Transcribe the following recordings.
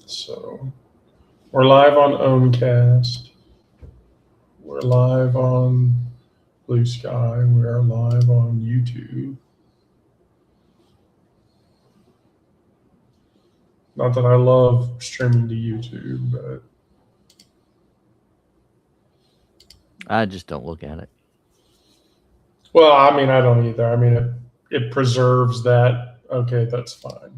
So we're live on Owncast. We're live on Blue Sky. We are live on YouTube. Not that I love streaming to YouTube, but I just don't look at it. well, I mean, I don't either. I mean, it preserves that. Okay, that's fine.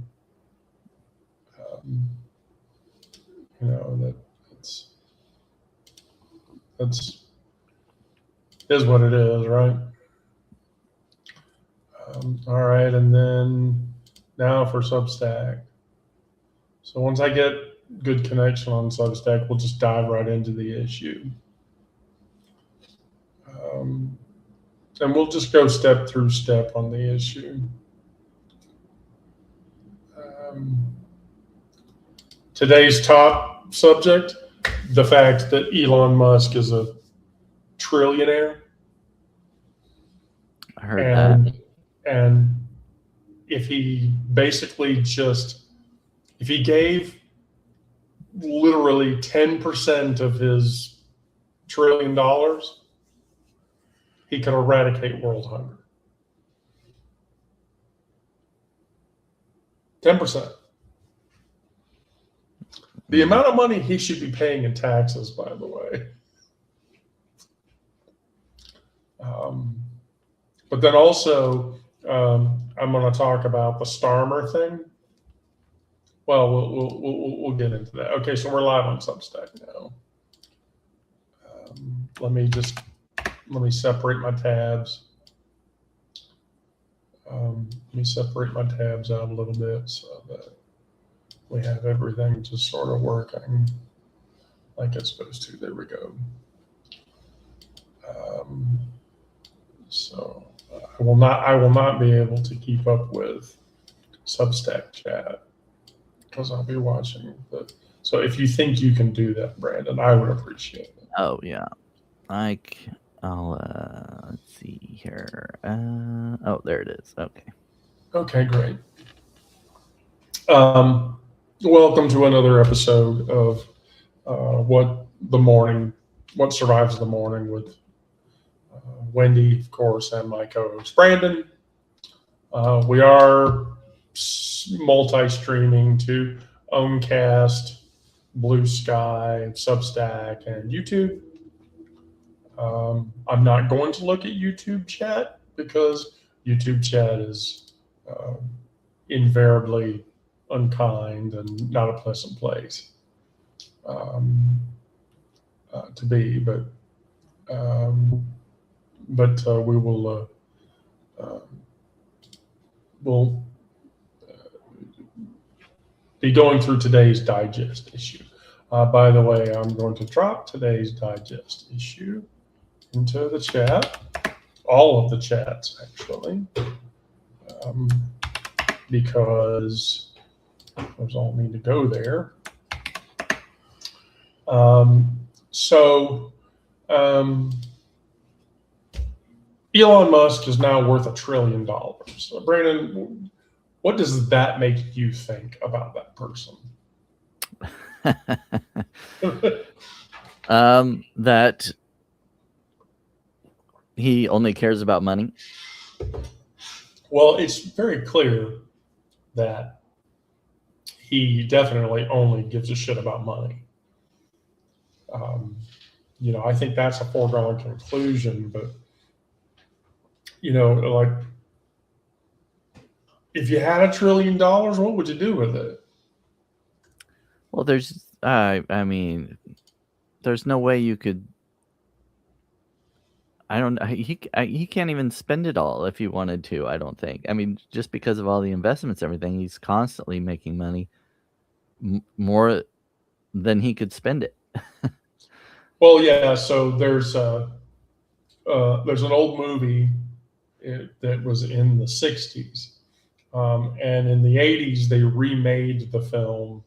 You know, that's is what it is, right? All right, and then now for Substack. So once I get good connection on Substack, we'll just dive right into the issue. And we'll just go step through step on the issue. Today's top subject, the fact that Elon Musk is a trillionaire. I heard that. And if he basically if he gave literally 10% of his $1 trillion, he could eradicate world hunger. 10%. The amount of money he should be paying in taxes, by the way. But then also, I'm going to talk about the Starmer thing. Well, we'll get into that. Okay, so we're live on Substack now. Let me separate my tabs. Let me separate my tabs out a little bit so that we have everything just sort of working like it's supposed to. There we go. So I will not be able to keep up with Substack chat because I'll be watching so if you think you can do that, Brandon, I would appreciate it. Oh yeah. I'll let's see here. Oh, there it is. Okay. Okay, great. Welcome to another episode of What Survives the Morning with Wendy, of course, and my co-host Brandon. We are multi-streaming to Owncast, Blue Sky, Substack, and YouTube. I'm not going to look at YouTube chat because YouTube chat is invariably unkind and not a pleasant place to be. But we will we'll be going through today's digest issue. By the way, I'm going to drop today's digest issue into the chat, all of the chats actually, because those all need to go there. Elon Musk is now worth $1 trillion. So Brandon, what does that make you think about that person? That he only cares about money. Well, it's very clear that he definitely only gives a shit about money. I think that's a foregone conclusion, but like, if you had $1 trillion, what would you do with it? Well, there's no way you could. I don't know. He can't even spend it all if he wanted to. I don't think. I mean, just because of all the investments, everything, he's constantly making money more than he could spend it. Well, yeah. So there's an old movie that was in the 60s, and in the 80s they remade the film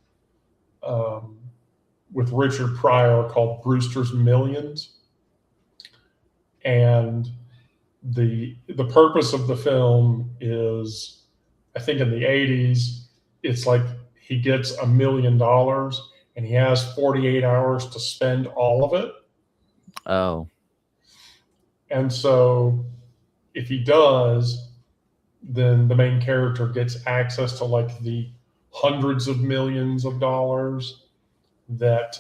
with Richard Pryor called Brewster's Millions. And the purpose of the film is, I think in the 80s, it's like he gets $1 million and he has 48 hours to spend all of it. Oh. And so if he does, then the main character gets access to like the hundreds of millions of dollars that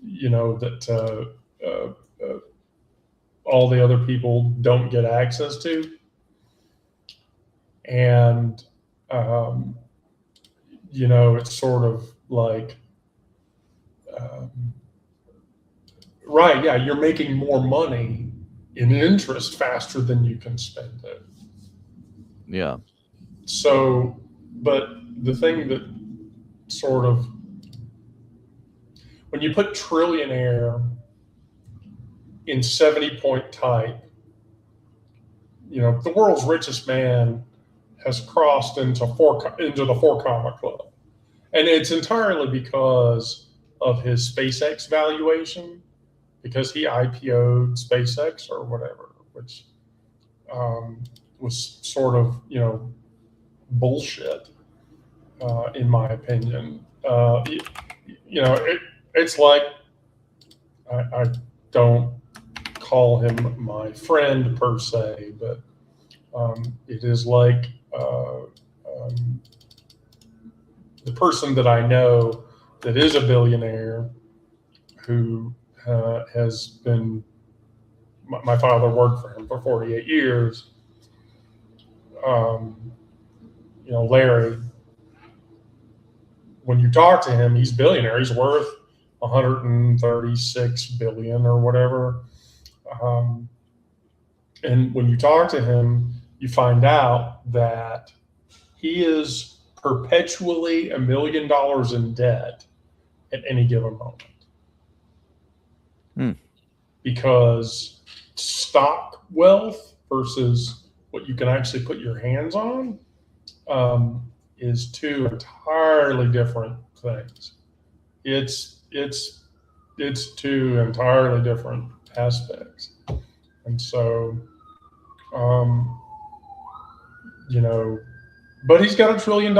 you know, that all the other people don't get access to. And you know, it's sort of like, right, yeah, you're making more money in interest faster than you can spend it. Yeah. So, but the thing that sort of, when you put trillionaire in 70-point type, you know, the world's richest man has crossed into the 4 comma club. And it's entirely because of his SpaceX valuation, because he IPO'd SpaceX or whatever, which was sort of, you know, bullshit, in my opinion. You know, it's like, I don't call him my friend per se, but it is like the person that I know that is a billionaire who has been, my father worked for him for 48 years. You know, Larry, when you talk to him, he's billionaire. He's worth 136 billion or whatever. And when you talk to him, you find out that he is perpetually $1 million in debt at any given moment. Because stock wealth versus what you can actually put your hands on is two entirely different things. It's two entirely different aspects. And so, you know, but he's got $1 trillion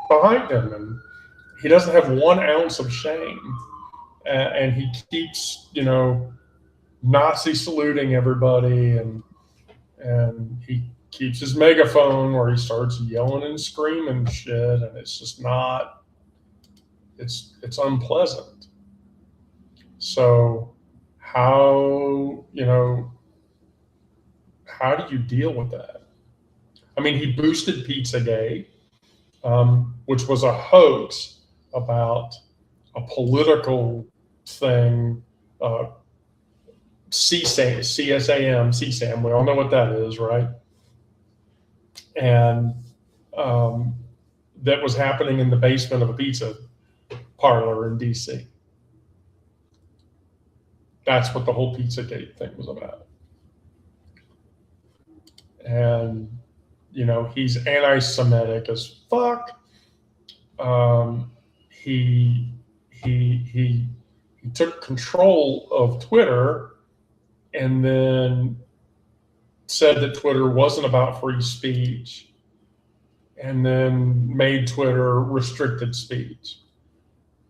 behind him, and he doesn't have 1 ounce of shame. And he keeps, you know, Nazi saluting everybody, and he keeps his megaphone where he starts yelling and screaming shit, and it's just not, it's unpleasant. So how, you know, how do you deal with that? I mean, he boosted Pizzagate, which was a hoax about a political thing, CSAM, we all know what that is, right? And that was happening in the basement of a pizza parlor in DC. That's what the whole Pizzagate thing was about. And, you know, he's anti-Semitic as fuck. He took control of Twitter and then said that Twitter wasn't about free speech, and then made Twitter restricted speech.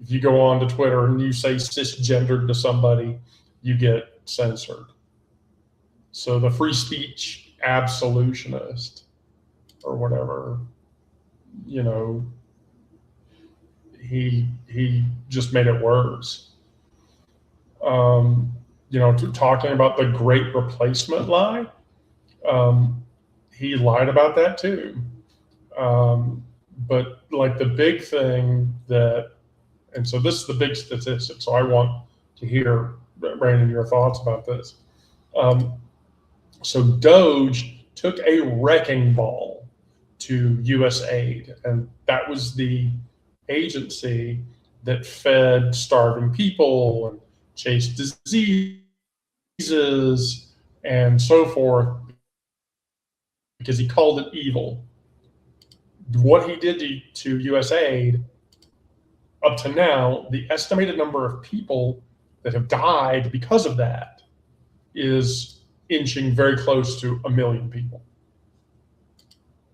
If you go on to Twitter and you say cisgendered to somebody, you get censored. So the free speech absolutionist or whatever, you know, he just made it worse. You know, talking about the great replacement lie, he lied about that too. But like the big thing that, and so this is the big statistic, so I want to hear, Brandon, your thoughts about this. So Doge took a wrecking ball to USAID, and that was the agency that fed starving people and chased diseases and so forth, because he called it evil. What he did to USAID, up to now, the estimated number of people that have died because of that is inching very close to 1 million people.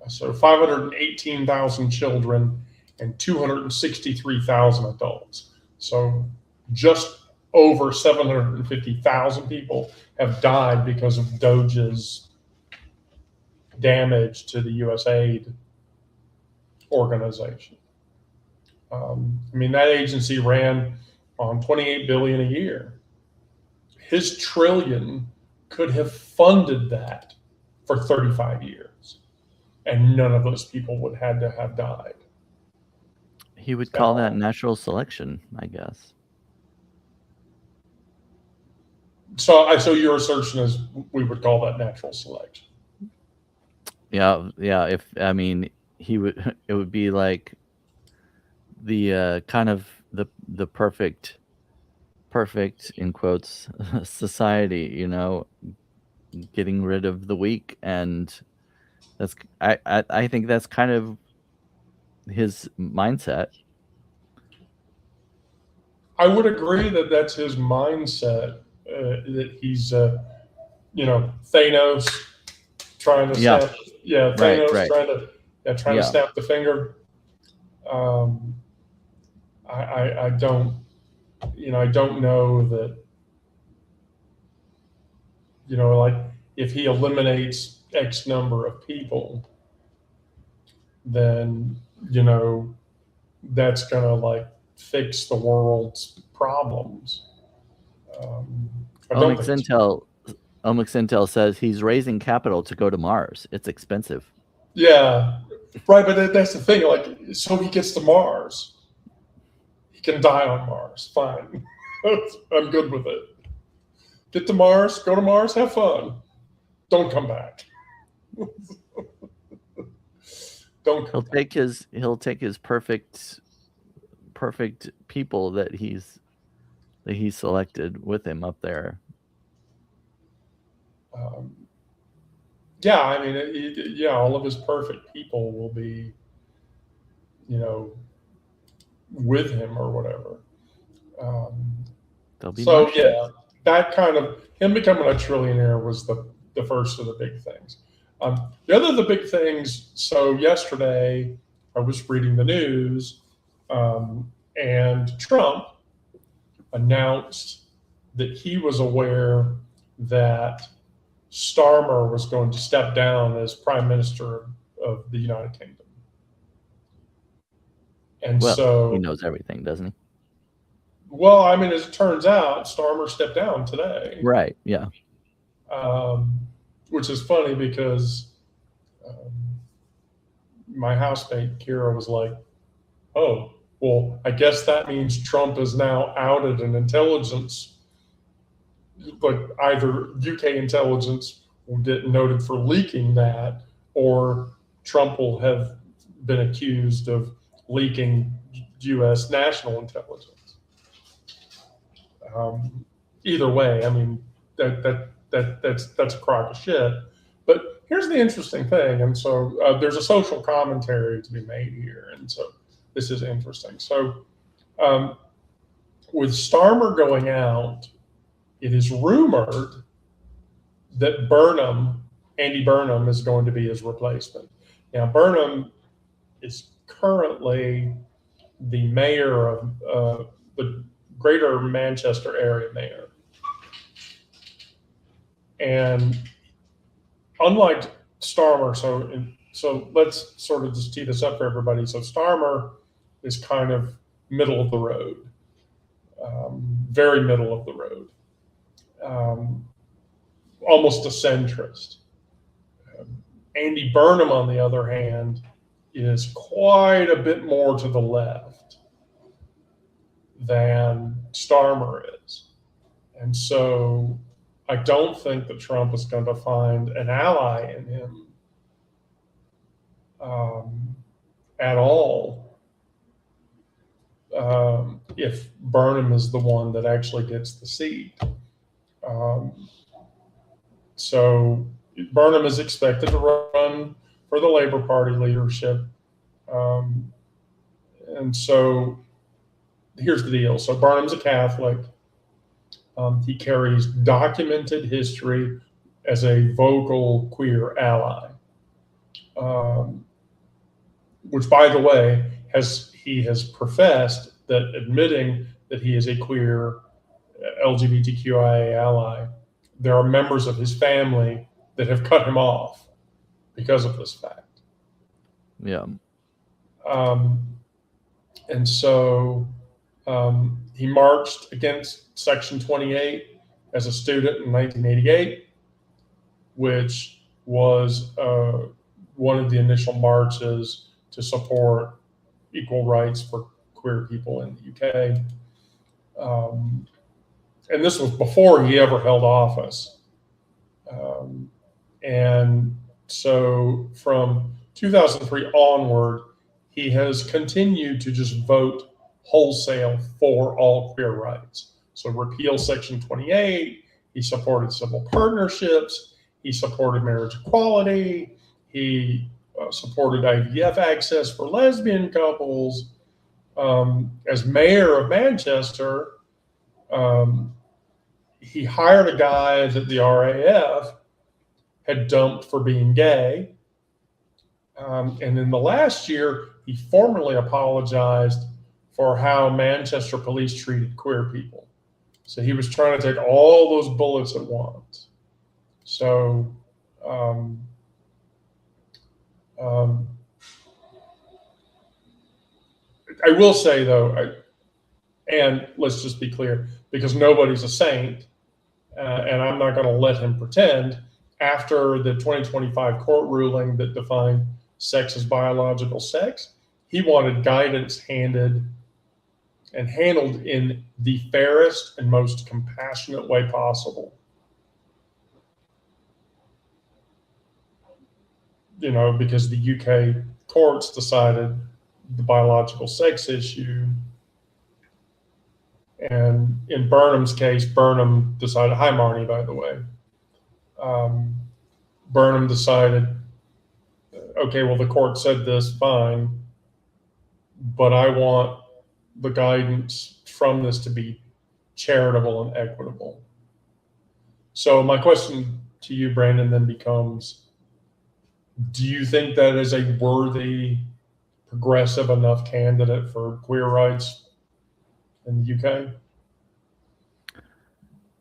So 518,000 children and 263,000 adults. So just over 750,000 people have died because of Doge's damage to the USAID organization. I mean, that agency ran on $28 billion a year. His trillion could have funded that for 35 years, and none of those people would have had to have died. He would call that natural selection, I guess. So your assertion is we would call that natural selection. Yeah. If I mean, it would be like the kind of the perfect in quotes society, getting rid of the weak, and that's I think that's kind of his mindset. I would agree that that's his mindset. That he's Thanos trying to snap. Yeah, Thanos right. trying to snap the finger. I don't know that, like if he eliminates X number of people, then, that's going to like fix the world's problems. Omics Intel says he's raising capital to go to Mars. It's expensive. Yeah, right. But that's the thing. Like, so he gets to Mars. He can die on Mars. Fine. I'm good with it. Get to Mars, go to Mars, have fun. Don't come back. He'll take his perfect people that he's selected with him up there. Yeah, I mean, all of his perfect people will be, with him or whatever. So yeah, that kind of him becoming a trillionaire was the first of the big things. The other of the big things. So yesterday, I was reading the news, and Trump announced that he was aware that Starmer was going to step down as Prime Minister of the United Kingdom. And so he knows everything, doesn't he? Well, I mean, as it turns out, Starmer stepped down today. Right, yeah. Which is funny because my housemate, Kira, was like, oh, well, I guess that means Trump is now outed an intelligence, but either UK intelligence will get noted for leaking that, or Trump will have been accused of leaking U.S. national intelligence. Either way, I mean, that's a crock of shit. But here's the interesting thing, and so there's a social commentary to be made here, and so this is interesting. So with Starmer going out, it is rumored that Andy Burnham, is going to be his replacement. Now, Burnham is currently the mayor of the Greater Manchester area mayor. And unlike Starmer, so let's sort of just tee this up for everybody. So Starmer is kind of middle of the road, very middle of the road, almost a centrist. Andy Burnham, on the other hand, is quite a bit more to the left than Starmer is. And so I don't think that Trump is going to find an ally in him at all if Burnham is the one that actually gets the seat. So Burnham is expected to run for the Labor Party leadership. And so here's the deal. So Burnham's a Catholic. He carries documented history as a vocal queer ally, which, by the way, he has professed that admitting that he is a queer LGBTQIA ally, there are members of his family that have cut him off because of this fact. Yeah. And so he marched against Section 28 as a student in 1988, which was one of the initial marches to support equal rights for queer people in the UK. And this was before he ever held office. And so from 2003 onward, he has continued to just vote wholesale for all queer rights. So repeal Section 28, he supported civil partnerships, he supported marriage equality, he supported IVF access for lesbian couples. As mayor of Manchester, he hired a guy that the RAF had dumped for being gay. And in the last year, he formally apologized for how Manchester police treated queer people. So he was trying to take all those bullets at once. So, I will say, though, and let's just be clear, because nobody's a saint, and I'm not going to let him pretend, after the 2025 court ruling that defined sex as biological sex, he wanted guidance handed and handled in the fairest and most compassionate way possible. You know, because the UK courts decided the biological sex issue. And in Burnham's case, Burnham decided, hi, Marnie, by the way. Burnham decided, okay, well, the court said this, fine, but I want the guidance from this to be charitable and equitable. So my question to you, Brandon, then becomes, do you think that is a worthy, progressive enough candidate for queer rights in the UK?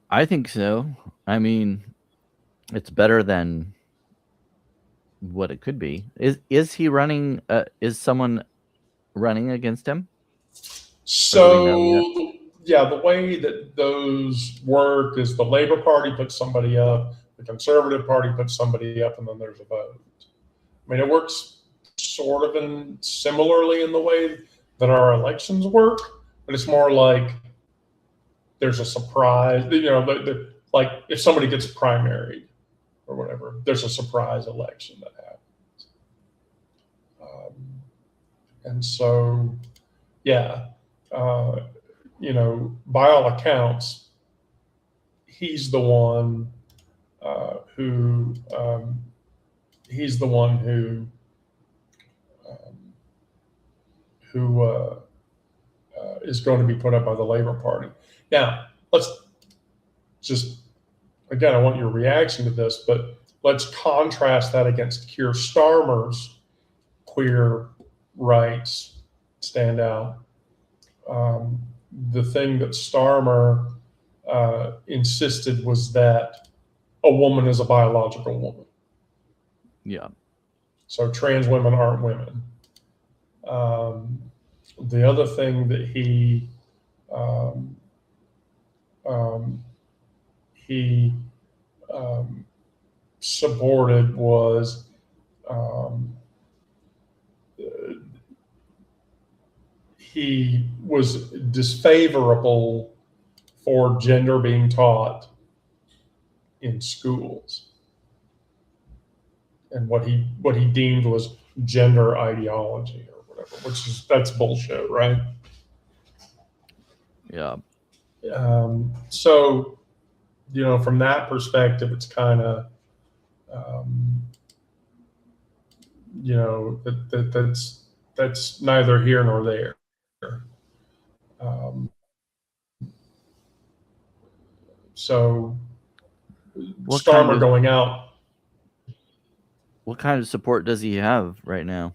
I think so. I mean, it's better than what it could be. Is he running? Is someone running against him? So, yeah, the way that those work is the Labor Party puts somebody up, the Conservative Party puts somebody up, and then there's a vote. I mean, it works sort of similarly in the way that our elections work, but it's more like there's a surprise. You know, like if somebody gets primaried or whatever, there's a surprise election that happens. And so, yeah, you know, by all accounts, he's the one who is going to be put up by the Labor Party. Now, let's just, again, I want your reaction to this, but let's contrast that against Keir Starmer's queer rights standout. The thing that Starmer insisted was that a woman is a biological woman. Yeah. So trans women aren't women. The other thing that he supported was he was disfavorable for gender being taught in schools, and what he deemed was gender ideology or whatever, that's bullshit, right? Yeah. So, you know, from that perspective, it's kind of, you know, that's neither here nor there. So, Starmer going out. What kind of support does he have right now?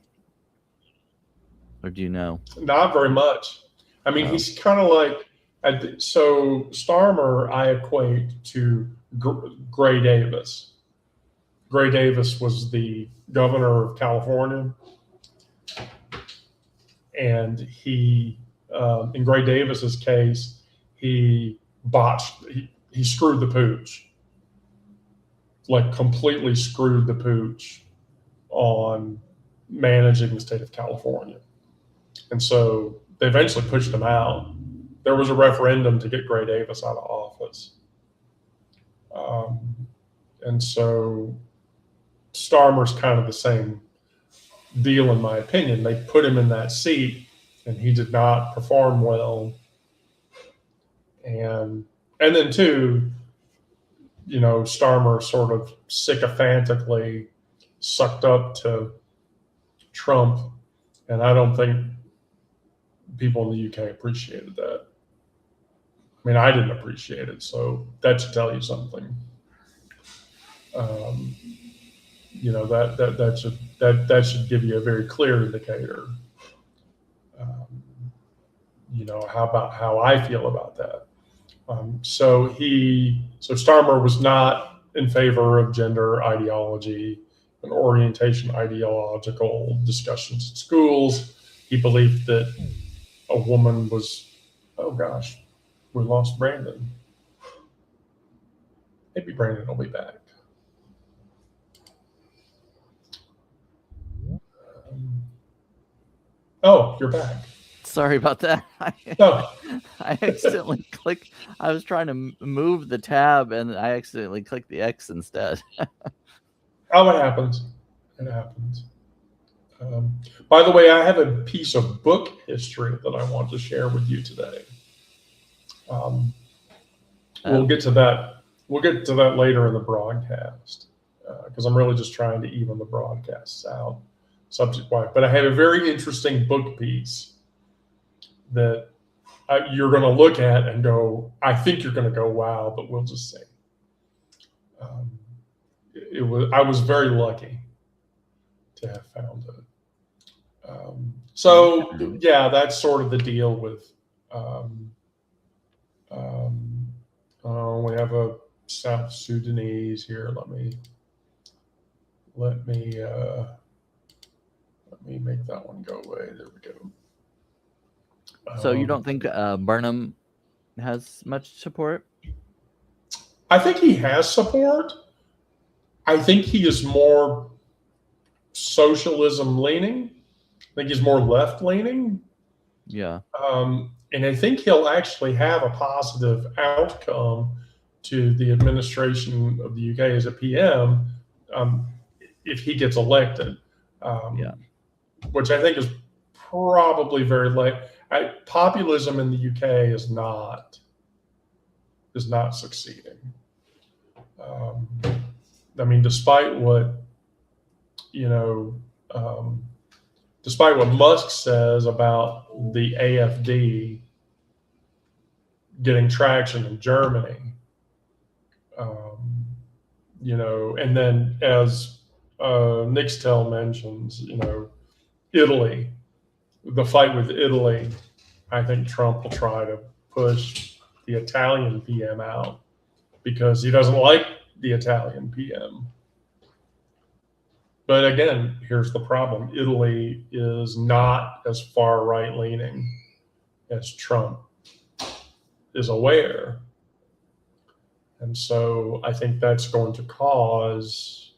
Or do you know? Not very much. I mean, he's kind of like, so Starmer I equate to Gray Davis. Gray Davis was the governor of California, and he, in Gray Davis's case, he botched, he screwed the pooch, like completely screwed the pooch on managing the state of California. And so they eventually pushed him out. There was a referendum to get Gray Davis out of office. And so Starmer's kind of the same deal, in my opinion. They put him in that seat, and he did not perform well. And then too, you know, Starmer sort of sycophantically sucked up to Trump, and I don't think people in the UK appreciated that. I mean, I didn't appreciate it, so that should tell you something. You know, that should give you a very clear indicator. You know, how I feel about that. So Starmer was not in favor of gender ideology and orientation ideological discussions in schools. He believed that a woman was, oh gosh, we lost Brandon. Maybe Brandon will be back. Oh, you're back. Sorry about that. I accidentally clicked. I was trying to move the tab, and I accidentally clicked the X instead. Oh, it happens. It happens. By the way, I have a piece of book history that I want to share with you today. We'll get to that. We'll get to that later in the broadcast, because I'm really just trying to even the broadcasts out subject-wise. But I have a very interesting book piece that you're going to look at and go, I think you're going to go, wow, but we'll just see. I was very lucky to have found it. So yeah, that's sort of the deal with. We have a South Sudanese here. Let me make that one go away. There we go. So you don't think Burnham has much support? I think he has support. I think he is more socialism leaning. I think he's more left leaning. Yeah. And I think he'll actually have a positive outcome to the administration of the UK as a PM if he gets elected. Which I think is probably very late. Populism in the UK is not succeeding. I mean, despite what Musk says about the AfD getting traction in Germany, and then as Nixtel mentions, Italy, the fight with Italy, I think Trump will try to push the Italian PM out because he doesn't like the Italian PM. But again, here's the problem. Italy is not as far right-leaning as Trump is aware. And so I think that's going to cause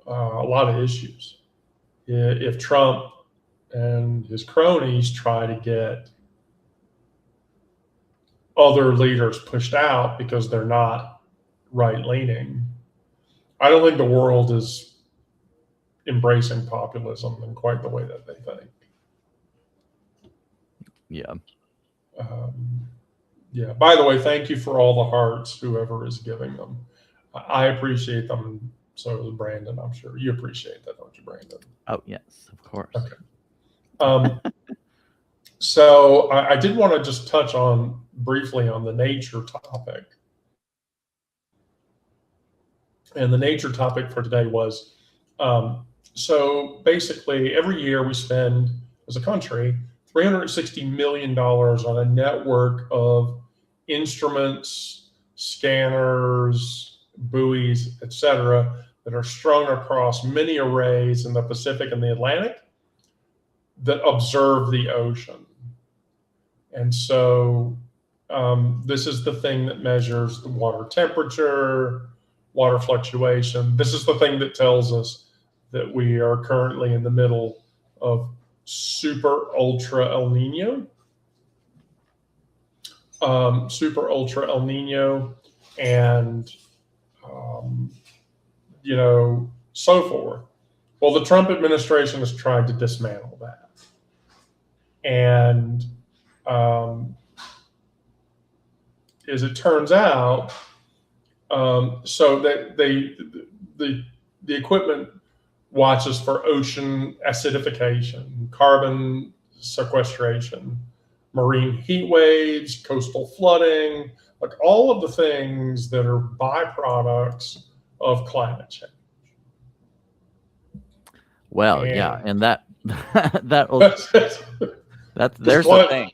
a lot of issues. If Trump and his cronies try to get other leaders pushed out because they're not right-leaning, I don't think the world is embracing populism in quite the way that they think. Yeah. Yeah. By the way, thank you for all the hearts, whoever is giving them. I appreciate them. So does Brandon, I'm sure. You appreciate that, don't you, Brandon? Oh, yes, of course. Okay. So I did want to just touch on briefly on the nature topic. And the nature topic for today was, so basically every year we spend as a country $360 million on a network of instruments, scanners, buoys, etc., that are strung across many arrays in the Pacific and the Atlantic that observe the ocean. And so this is the thing that measures the water temperature, water fluctuation. This is the thing that tells us that we are currently in the middle of super ultra El Nino. Super ultra El Nino, and so forth. Well, the Trump administration has tried to dismantle that, and as it turns out, so that the equipment watches for ocean acidification, carbon sequestration, marine heat waves, coastal flooding, like all of the things that are byproducts of climate change. Well, And yeah, and that there's the thing.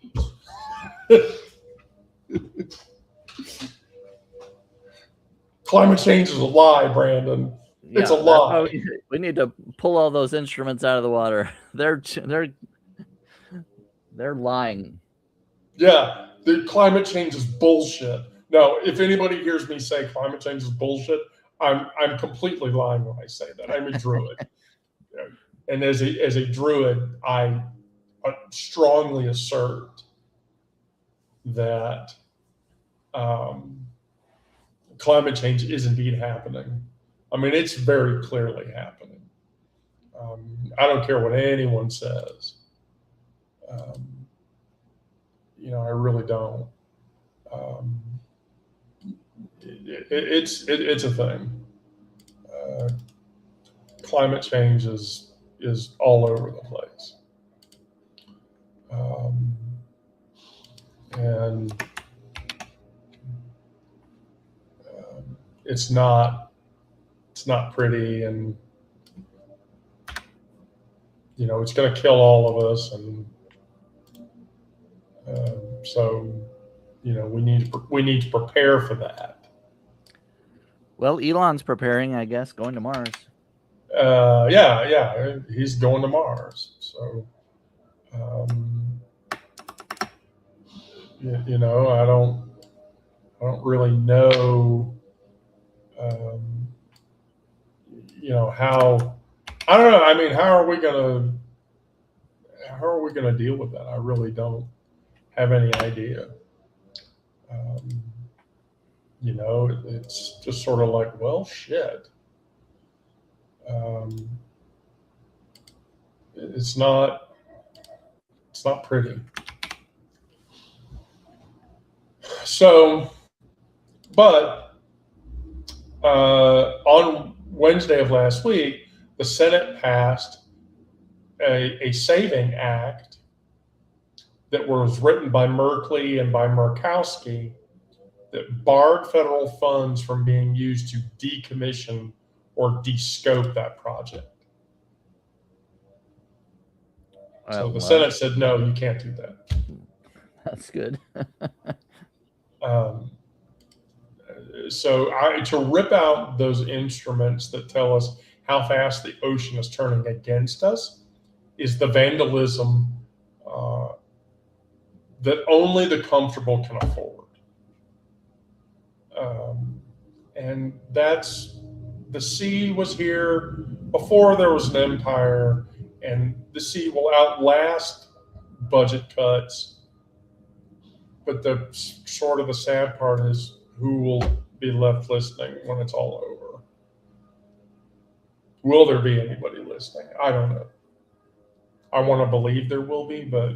Climate change is a lie, Brandon. Yeah, it's a lie. We need to pull all those instruments out of the water. They're lying. Yeah, the climate change is bullshit. No, if anybody hears me say climate change is bullshit, I'm completely lying when I say that. I'm a druid. And as a druid, I strongly assert that climate change is indeed happening. I mean, it's very clearly happening. I don't care what anyone says. I really don't. It's a thing. Climate change is all over the place, and it's not pretty, and it's going to kill all of us, and so we need to prepare for that. Well, Elon's preparing, I guess, going to Mars. Yeah, he's going to Mars. So, I don't really know, how. I don't know. I mean, how are we gonna deal with that? I really don't have any idea. It's just sort of like, well, shit. It's not pretty. So, but on Wednesday of last week, the Senate passed a saving act that was written by Merkley and by Murkowski that barred federal funds from being used to decommission or de-scope that project. So the Senate said, no, you can't do that. That's good. So to rip out those instruments that tell us how fast the ocean is turning against us is the vandalism that only the comfortable can afford. And the sea was here before there was an empire, and the sea will outlast budget cuts. But the sad part is who will be left listening when it's all over. Will there be anybody listening? I don't know. I want to believe there will be, but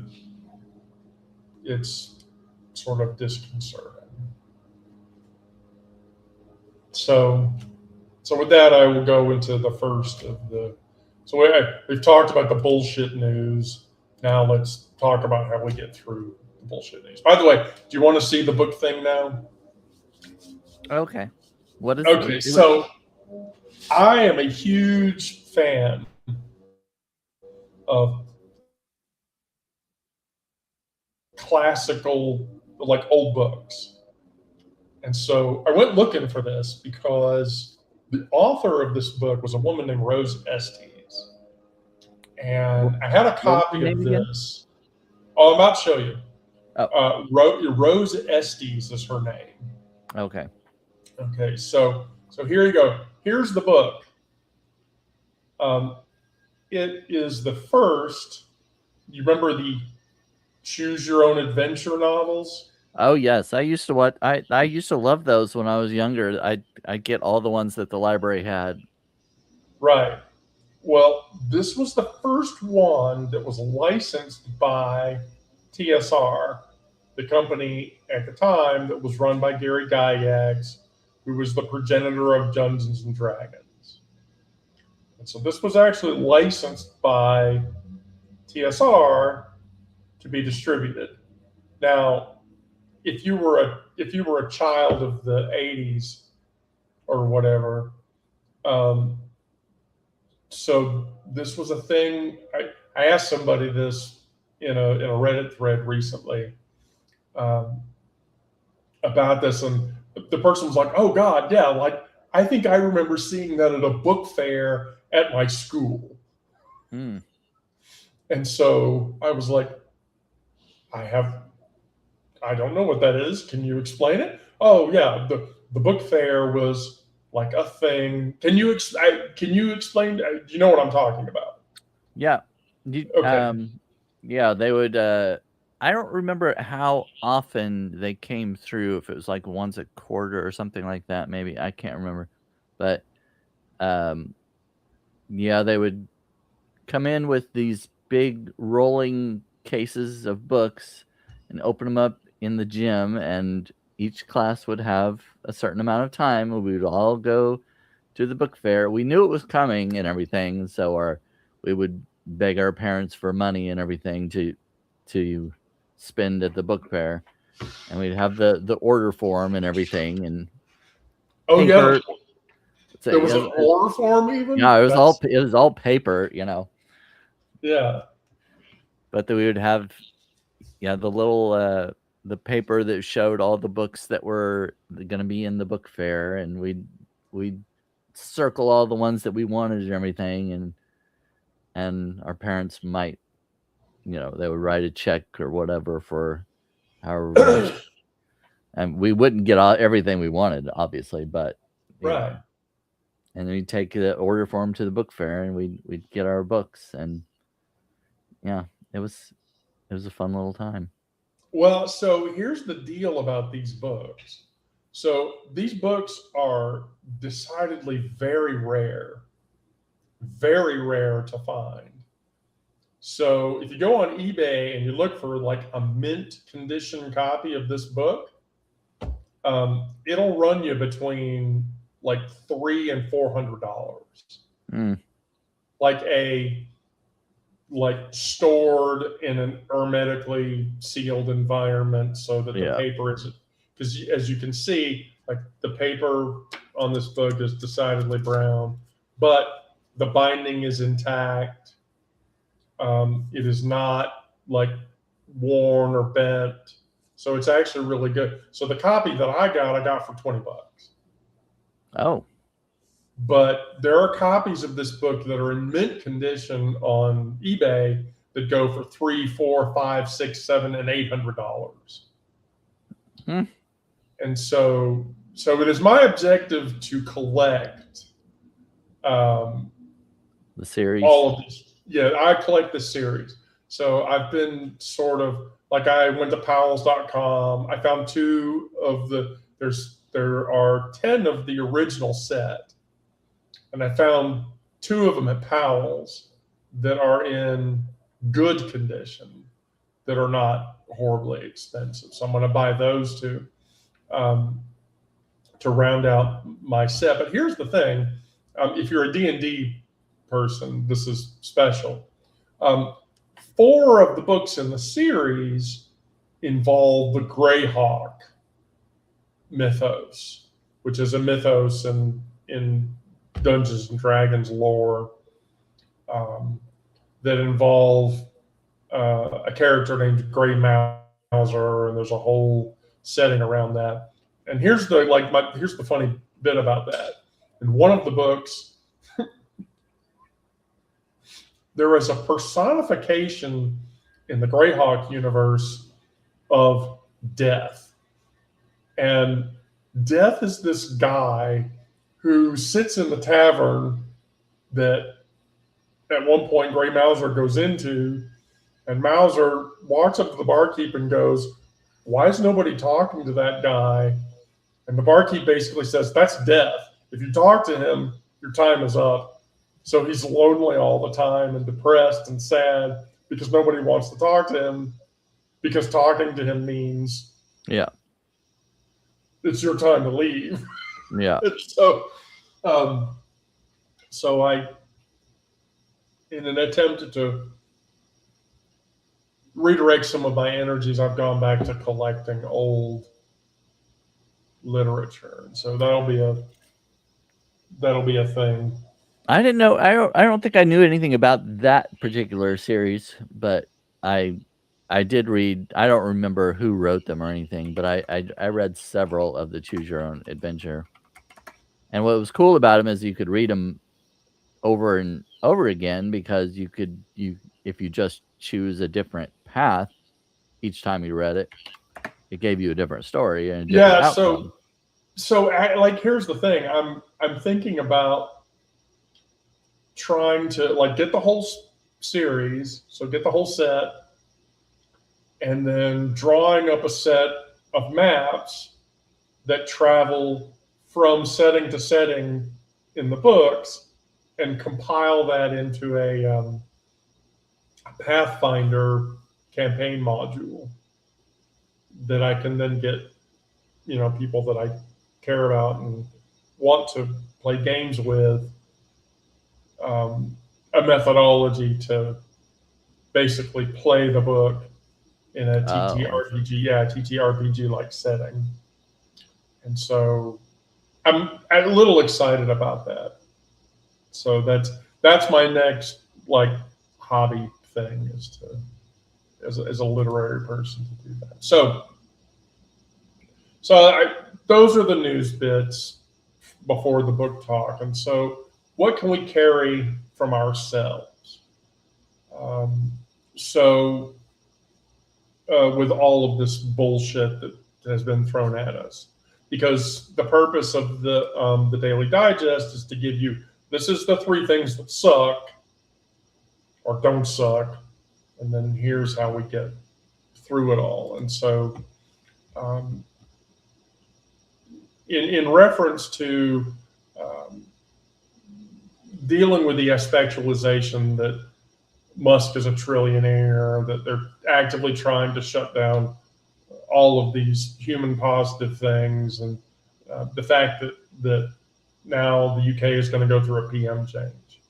it's sort of disconcerting. So with that, I will go into the first of the. So we've talked about the bullshit news. Now let's talk about how we get through the bullshit news. By the way, do you want to see the book thing now? Okay. What is okay? So I am a huge fan of classical, like old books. And so I went looking for this because the author of this book was a woman named Rose Estes. And I had a What was the copy name of again? this. Oh, I'm about to show you. Oh. Rose Estes is her name. Okay. Okay, so here you go. Here's the book. It is the first. You remember the Choose Your Own Adventure novels? Oh yes, I used to watch. I used to love those when I was younger. I get all the ones that the library had. Right. Well, this was the first one that was licensed by TSR, the company at the time that was run by Gary Gygax, who was the progenitor of Dungeons and Dragons. And so this was actually licensed by TSR to be distributed. Now, if you were a child of the 80s or whatever, so this was a thing. I asked somebody this in a Reddit thread recently um, about this, and the person was like, "Oh God, yeah, like I think I remember seeing that at a book fair at my school." Hmm. And so I was like, I don't know what that is. Can you explain it? Oh yeah, the book fair was like a thing. Can you explain? Do you know what I'm talking about? Yeah. Okay. Yeah, they would. I don't remember how often they came through. If it was like once a quarter or something like that, maybe I can't remember. But um, yeah, they would come in with these big rolling cases of books and open them up in the gym, and each class would have a certain amount of time. We would all go to the book fair. We knew it was coming and everything, so we would beg our parents for money and everything to spend at the book fair, and we'd have the order form and everything and Oh yeah, paper. So, there was an order form even. yeah, That's it was all paper, yeah. But then we would have the little the paper that showed all the books that were going to be in the book fair, and we'd circle all the ones that we wanted and everything, and our parents might, they would write a check or whatever for however much, and we wouldn't get everything we wanted, obviously, but Right. and then we'd take the order form to the book fair, and we'd get our books, and yeah, it was a fun little time. Well, so here's the deal about these books. So these books are decidedly very rare to find. So if you go on eBay and you look for like a mint condition copy of this book, it'll run you between like $300 and $400. Mm. Like stored in an hermetically sealed environment so that the paper isn't, because as you can see, like the paper on this book is decidedly brown, but the binding is intact. It is not like worn or bent, so it's actually really good. So the copy that I got for $20. Oh. But there are copies of this book that are in mint condition on eBay that go for $300, $400, $500, $600, $700, and $800. Hmm. And so it is my objective to collect the series. all of these. Yeah, I collect the series. So I've been sort of like, I went to Powell's.com. I found two of there are 10 of the original set. And I found two of them at Powell's that are in good condition, that are not horribly expensive. So I'm going to buy those two to round out my set. But here's the thing: if you're a D&D person, this is special. 4 of the books in the series involve the Greyhawk mythos, which is a mythos in Dungeons and Dragons lore that involve a character named Grey Mouser, and there's a whole setting around that. And here's the funny bit about that. In one of the books, there is a personification in the Greyhawk universe of Death. And Death is this guy who sits in the tavern that at one point Grey Mouser goes into, and Mouser walks up to the barkeep and goes, "Why is nobody talking to that guy?" And the barkeep basically says, "That's Death. If you talk to him, your time is up." So he's lonely all the time and depressed and sad because nobody wants to talk to him, because talking to him means it's your time to leave. Yeah. So I, in an attempt to redirect some of my energies, I've gone back to collecting old literature, and so that'll be a thing. I didn't know. I don't think I knew anything about that particular series, but I did read. I don't remember who wrote them or anything, but I read several of the Choose Your Own Adventure. And what was cool about them is you could read them over and over again, because if you just choose a different path each time you read it, it gave you a different story and a different outcome. So here's the thing. I'm thinking about trying to get the whole series, so get the whole set, and then drawing up a set of maps that travel from setting to setting in the books, and compile that into a Pathfinder campaign module that I can then get, people that I care about and want to play games with, a methodology to basically play the book in a TTRPG like setting. And so I'm a little excited about that. So that's my next hobby thing, is to as a literary person to do that. So those are the news bits before the book talk. And so what can we carry from ourselves? With all of this bullshit that has been thrown at us, because the purpose of the Daily Digest is to give you, this is the 3 things that suck or don't suck, and then here's how we get through it all. And so in reference to dealing with the aspectualization that Musk is a trillionaire, that they're actively trying to shut down all of these human positive things, and the fact that now the UK is going to go through a PM change.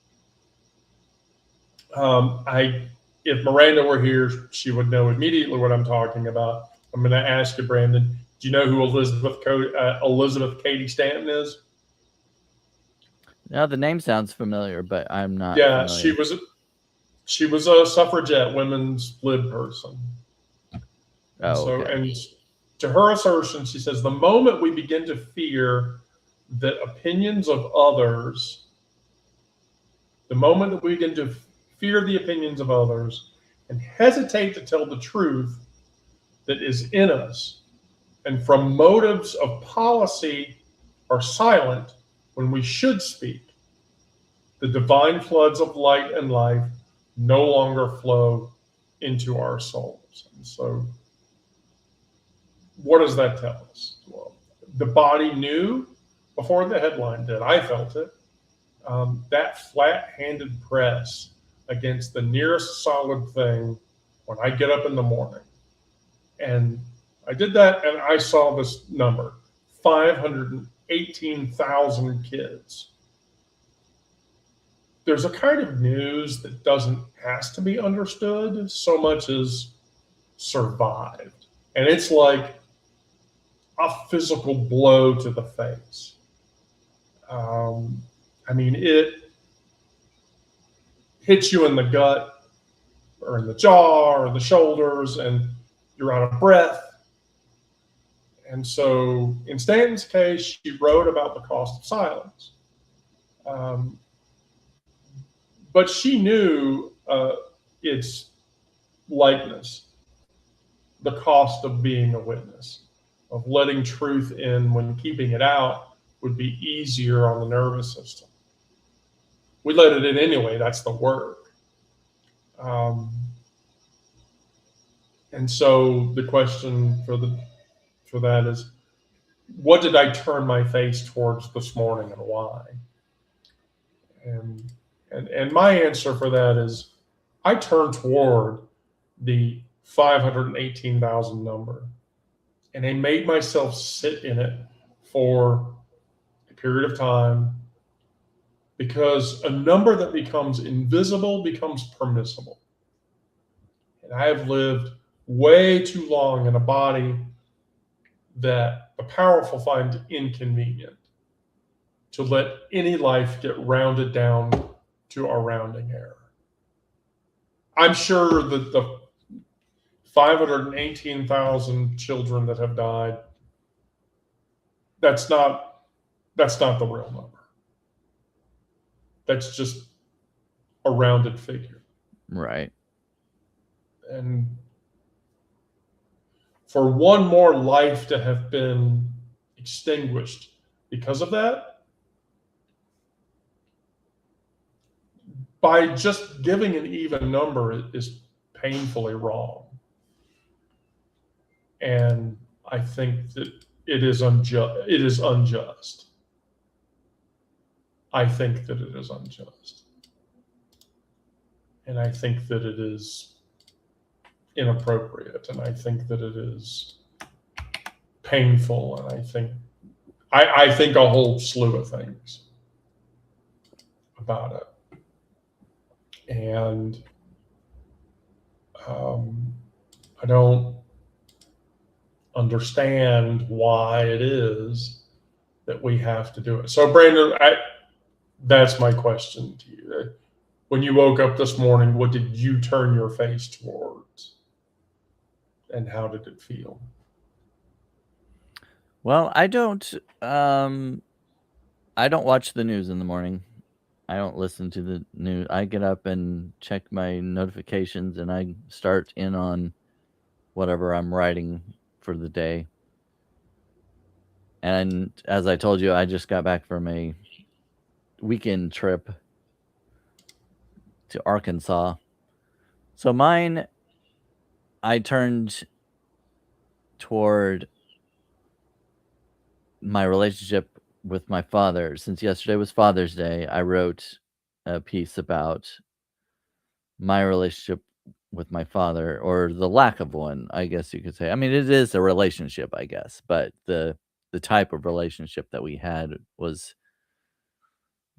If Miranda were here, she would know immediately what I'm talking about. I'm going to ask you, Brandon, do you know who Elizabeth Cady Stanton is? Now the name sounds familiar, but I'm not. Yeah, familiar. she was a suffragette, women's lib person. Okay. And to her assertion, she says, the moment we begin to fear that opinions of others, the moment that we begin to fear the opinions of others and hesitate to tell the truth that is in us, and from motives of policy are silent when we should speak, the divine floods of light and life no longer flow into our souls. And so what does that tell us? Well, the body knew before the headline did. I felt it. That flat-handed press against the nearest solid thing when I get up in the morning. And I did that, and I saw this number, 518,000 kids. There's a kind of news that doesn't have to be understood so much as survived. And it's like a physical blow to the face. I mean, it hits you in the gut or in the jaw or the shoulders, and you're out of breath. And so, in Stanton's case, she wrote about the cost of silence. Um, but she knew its likeness, the cost of being a witness, of letting truth in when keeping it out would be easier on the nervous system. We let it in anyway, that's the work. And so the question for that is, what did I turn my face towards this morning and why? And my answer for that is, I turned toward the 518,000 number, and I made myself sit in it for a period of time, because a number that becomes invisible becomes permissible. And I have lived way too long in a body that the powerful find inconvenient to let any life get rounded down to a rounding error. I'm sure that the 518,000 children that have died, that's not the real number. That's just a rounded figure. Right. And for one more life to have been extinguished because of that, by just giving an even number is painfully wrong. And I think that it is unjust. I think that it is unjust. And I think that it is inappropriate. And I think that it is painful. And I think a whole slew of things about it. And I don't understand why it is that we have to do it. So, Brandon, that's my question to you. When you woke up this morning, what did you turn your face towards? And how did it feel? Well, I don't watch the news in the morning. I don't listen to the news. I get up and check my notifications, and I start in on whatever I'm writing for the day. And as I told you, I just got back from a weekend trip to Arkansas. So mine, I turned toward my relationship with my father. Since yesterday was Father's Day, I wrote a piece about my relationship with my father, or the lack of one, I guess you could say. I mean, it is a relationship, I guess, but the type of relationship that we had was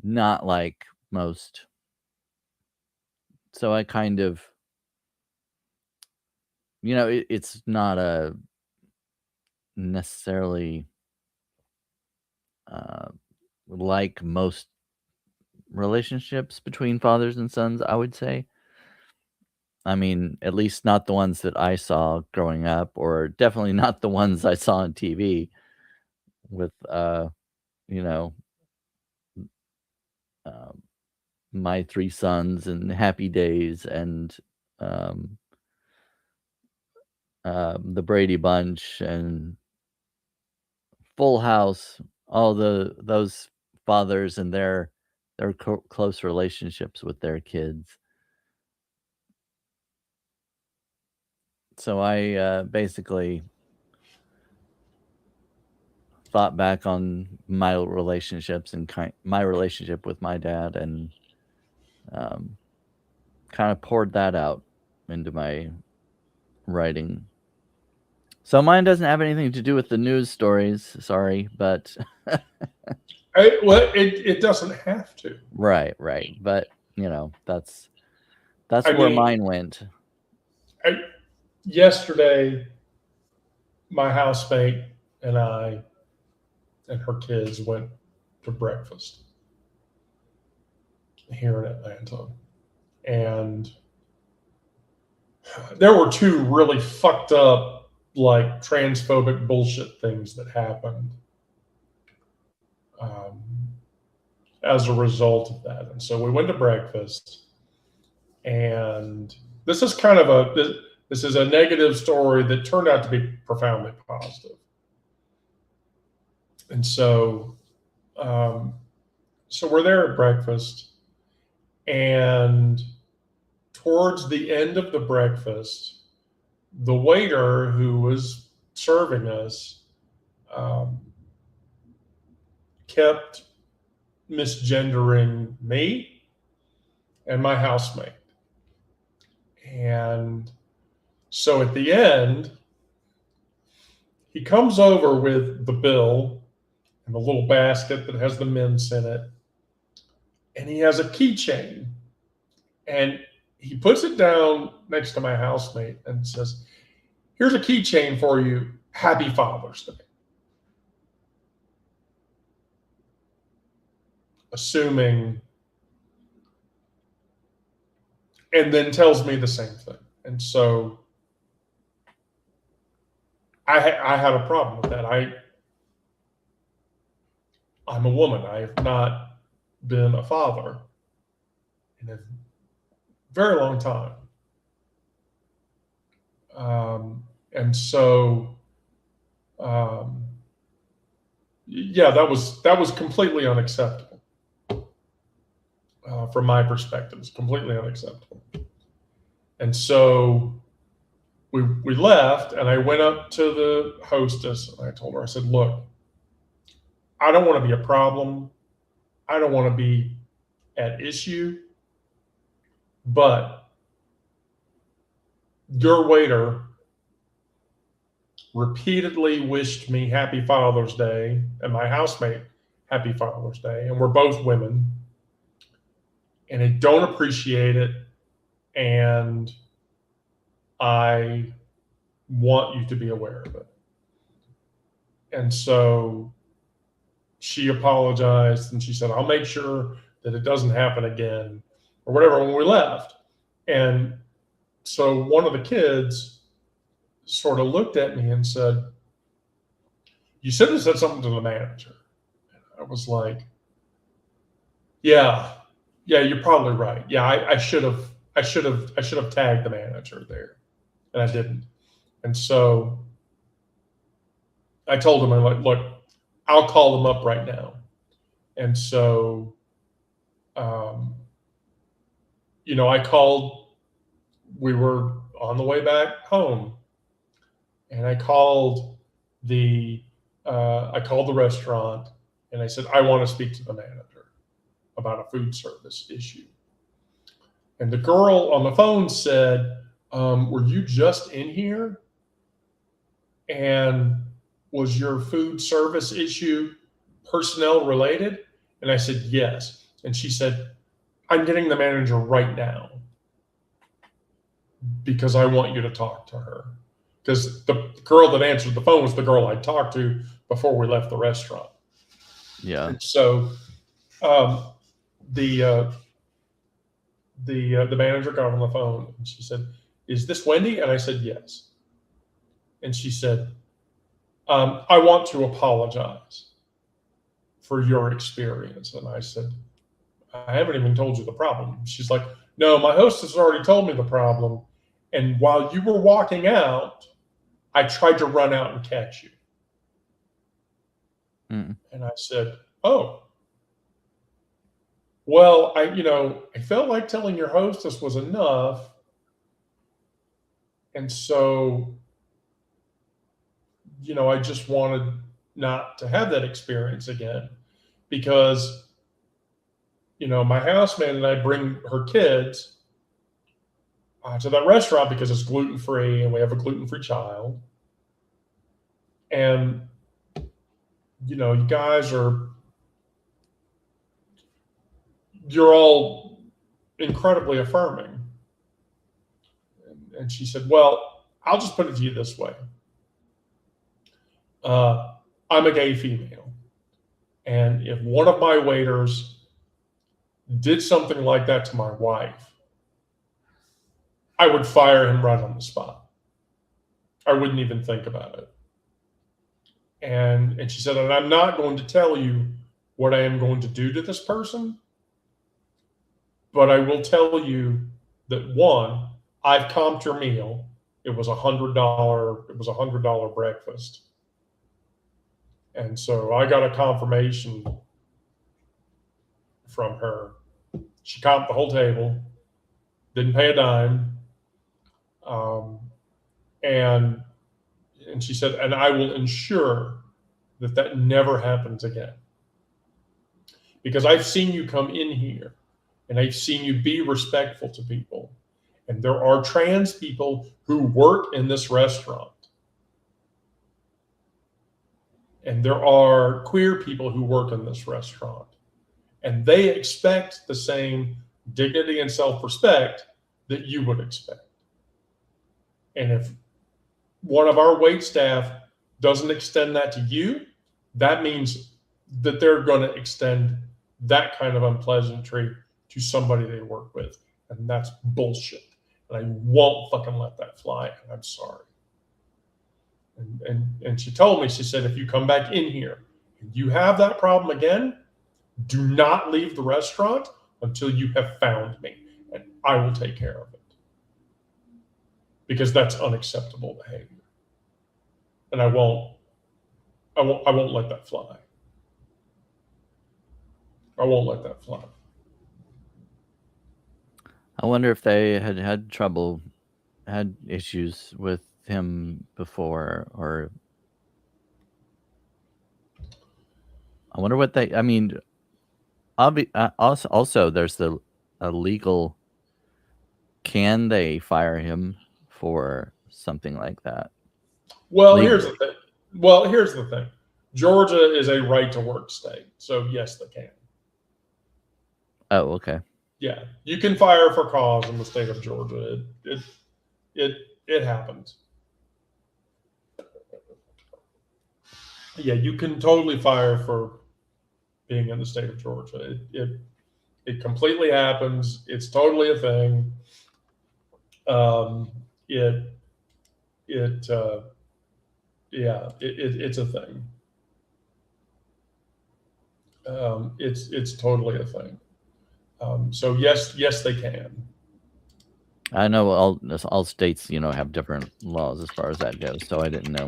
not like most. So I kind of, it's not a necessarily like most relationships between fathers and sons, I would say. I mean, at least not the ones that I saw growing up, or definitely not the ones I saw on TV with, you know, um, my 3 sons and Happy Days and, um, the Brady Bunch and Full House, all those fathers and their close relationships with their kids. So I, basically thought back on my relationships and my relationship with my dad, and um, kind of poured that out into my writing. So mine doesn't have anything to do with the news stories, sorry, but It doesn't have to. right, but that's I where mean, mine went. yesterday, my housemate and I and her kids went to breakfast. here in Atlanta. And there were two really fucked up, like, transphobic bullshit things that happened as a result of that. And so we went to breakfast, and this is kind of this is a negative story that turned out to be profoundly positive. And so so we're there at breakfast, and towards the end of the breakfast, the waiter who was serving us kept misgendering me and my housemate. And so at the end, he comes over with the bill and the little basket that has the mints in it, and he has a keychain, and he puts it down next to my housemate and says, "Here's a keychain for you. Happy Father's Day." Assuming, and then tells me the same thing. And so I had a problem with that. I'm a woman. I have not been a father in a very long time. And so, yeah, that was completely unacceptable. From my perspective, it's completely unacceptable. And so we left, and I went up to the hostess, and I told her, I said, "Look, I don't want to be a problem. I don't want to be at issue, but your waiter repeatedly wished me Happy Father's Day, and my housemate Happy Father's Day, and we're both women, and I don't appreciate it, and I want you to be aware of it." And so she apologized, and she said, "I'll make sure that it doesn't happen again," or whatever, when we left. And so one of the kids sort of looked at me and said, "You should have said something to the manager." And I was like, yeah, you're probably right. Yeah, I should have tagged the manager there, and I didn't. And so I told him, I'm like, "Look, I'll call them up right now." And so, I called. We were on the way back home, and I called the restaurant, and I said, "I want to speak to the manager about a food service issue." And the girl on the phone said, "Were you just in here? And was your food service issue personnel related?" And I said, "Yes." And she said, "I'm getting the manager right now because I want you to talk to her." Because the girl that answered the phone was the girl I talked to before we left the restaurant. Yeah. And so the manager got on the phone, and she said, "Is this Wendy?" And I said, "Yes." And she said, "I want to apologize for your experience." And I said, "I haven't even told you the problem." She's like, "No, my hostess already told me the problem. And while you were walking out, I tried to run out and catch you." Mm. And I said, "Oh, well, I felt like telling your hostess was enough. And so, I just wanted not to have that experience again, because, my housemate and I bring her kids to that restaurant because it's gluten-free and we have a gluten-free child. And, you guys you're all incredibly affirming." And she said, "Well, I'll just put it to you this way. I'm a gay female. And if one of my waiters did something like that to my wife, I would fire him right on the spot. I wouldn't even think about it. And she said, and I'm not going to tell you what I am going to do to this person, but I will tell you that one, I've comped your meal. It was $100. It was $100 breakfast. And so I got a confirmation from her. She comped the whole table, didn't pay a dime. And she said, and I will ensure that that never happens again. Because I've seen you come in here and I've seen you be respectful to people. And there are trans people who work in this restaurant. And there are queer people who work in this restaurant. And they expect the same dignity and self-respect that you would expect. And if one of our wait staff doesn't extend that to you, that means that they're going to extend that kind of unpleasantry to somebody they work with. And that's bullshit. And I won't fucking let that fly. And I'm sorry. And she told me, she said, if you come back in here and you have that problem again, do not leave the restaurant until you have found me, and I will take care of it. Because that's unacceptable behavior. And I won't let that fly. I won't let that fly. I wonder if they had issues with him before, or I wonder what they. I mean, also there's a legal. Can they fire him for something like that? Well, here's the thing. Georgia is a right to work state, so yes, they can. Oh, okay. Yeah, you can fire for cause in the state of Georgia. It happens. Yeah, you can totally fire for being in the state of Georgia. It completely happens. It's totally a thing. It's a thing. It's totally a thing. So yes, they can. I know all states, have different laws as far as that goes, so I didn't know.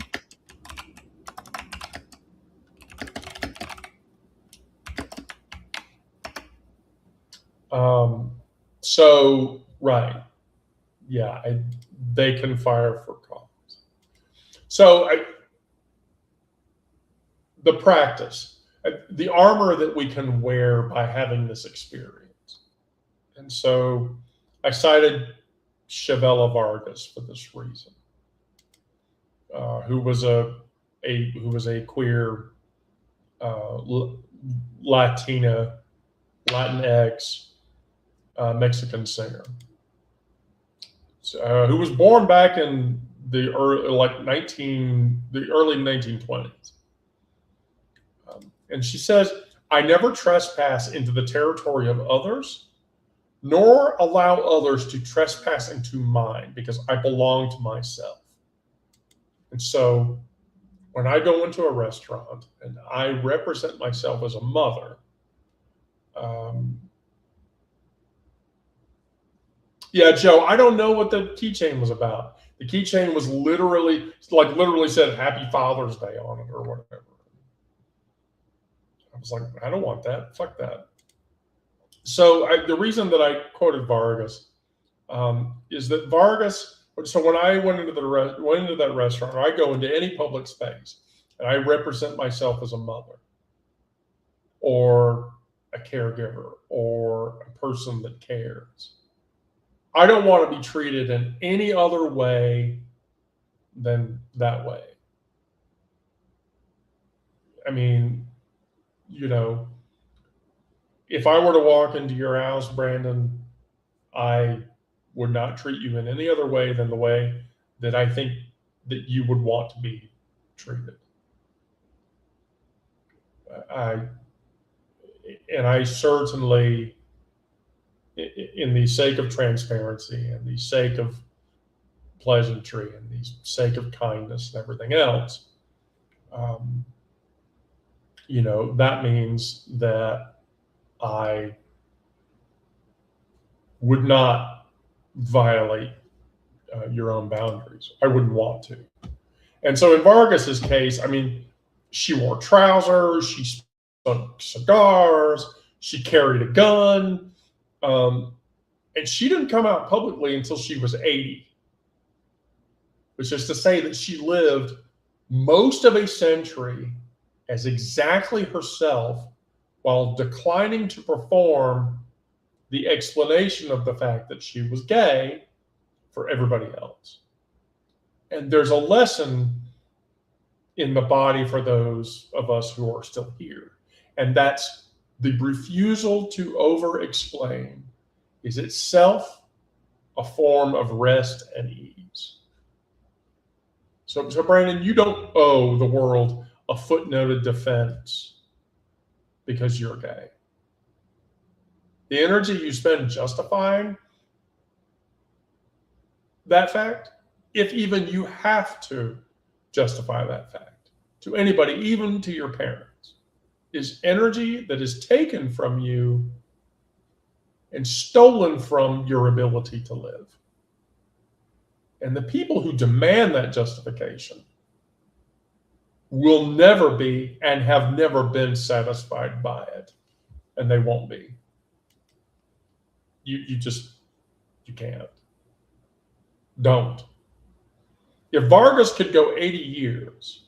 So right, yeah, they can fire for cause. So the practice, the armor that we can wear by having this experience, and so I cited Chavela Vargas for this reason, who was a queer Latinx Mexican singer, who was born back in the early 1920s. And she says, I never trespass into the territory of others, nor allow others to trespass into mine, because I belong to myself. And so when I go into a restaurant and I represent myself as a mother, yeah, Joe, I don't know what the keychain was about. The keychain was literally said Happy Father's Day on it or whatever. I was like, I don't want that. Fuck that. So the reason that I quoted Vargas is that Vargas. So when I went into that restaurant, or I go into any public space, and I represent myself as a mother, or a caregiver, or a person that cares, I don't want to be treated in any other way than that way. I mean, if I were to walk into your house, Brandon, I would not treat you in any other way than the way that I think that you would want to be treated. I certainly in the sake of transparency and the sake of pleasantry and the sake of kindness and everything else, that means that I would not violate your own boundaries. I wouldn't want to. And so in Vargas's case, I mean, she wore trousers, she smoked cigars, she carried a gun, and she didn't come out publicly until she was 80, which is to say that she lived most of a century as exactly herself while declining to perform the explanation of the fact that she was gay for everybody else. And there's a lesson in the body for those of us who are still here. And that's the refusal to over-explain is itself a form of rest and ease. So Brandon, you don't owe the world a footnoted defense because you're gay. The energy you spend justifying that fact, if even you have to justify that fact to anybody, even to your parents, is energy that is taken from you and stolen from your ability to live. And the people who demand that justification will never be and have never been satisfied by it. And they won't be. You can't. Don't. If Vargas could go 80 years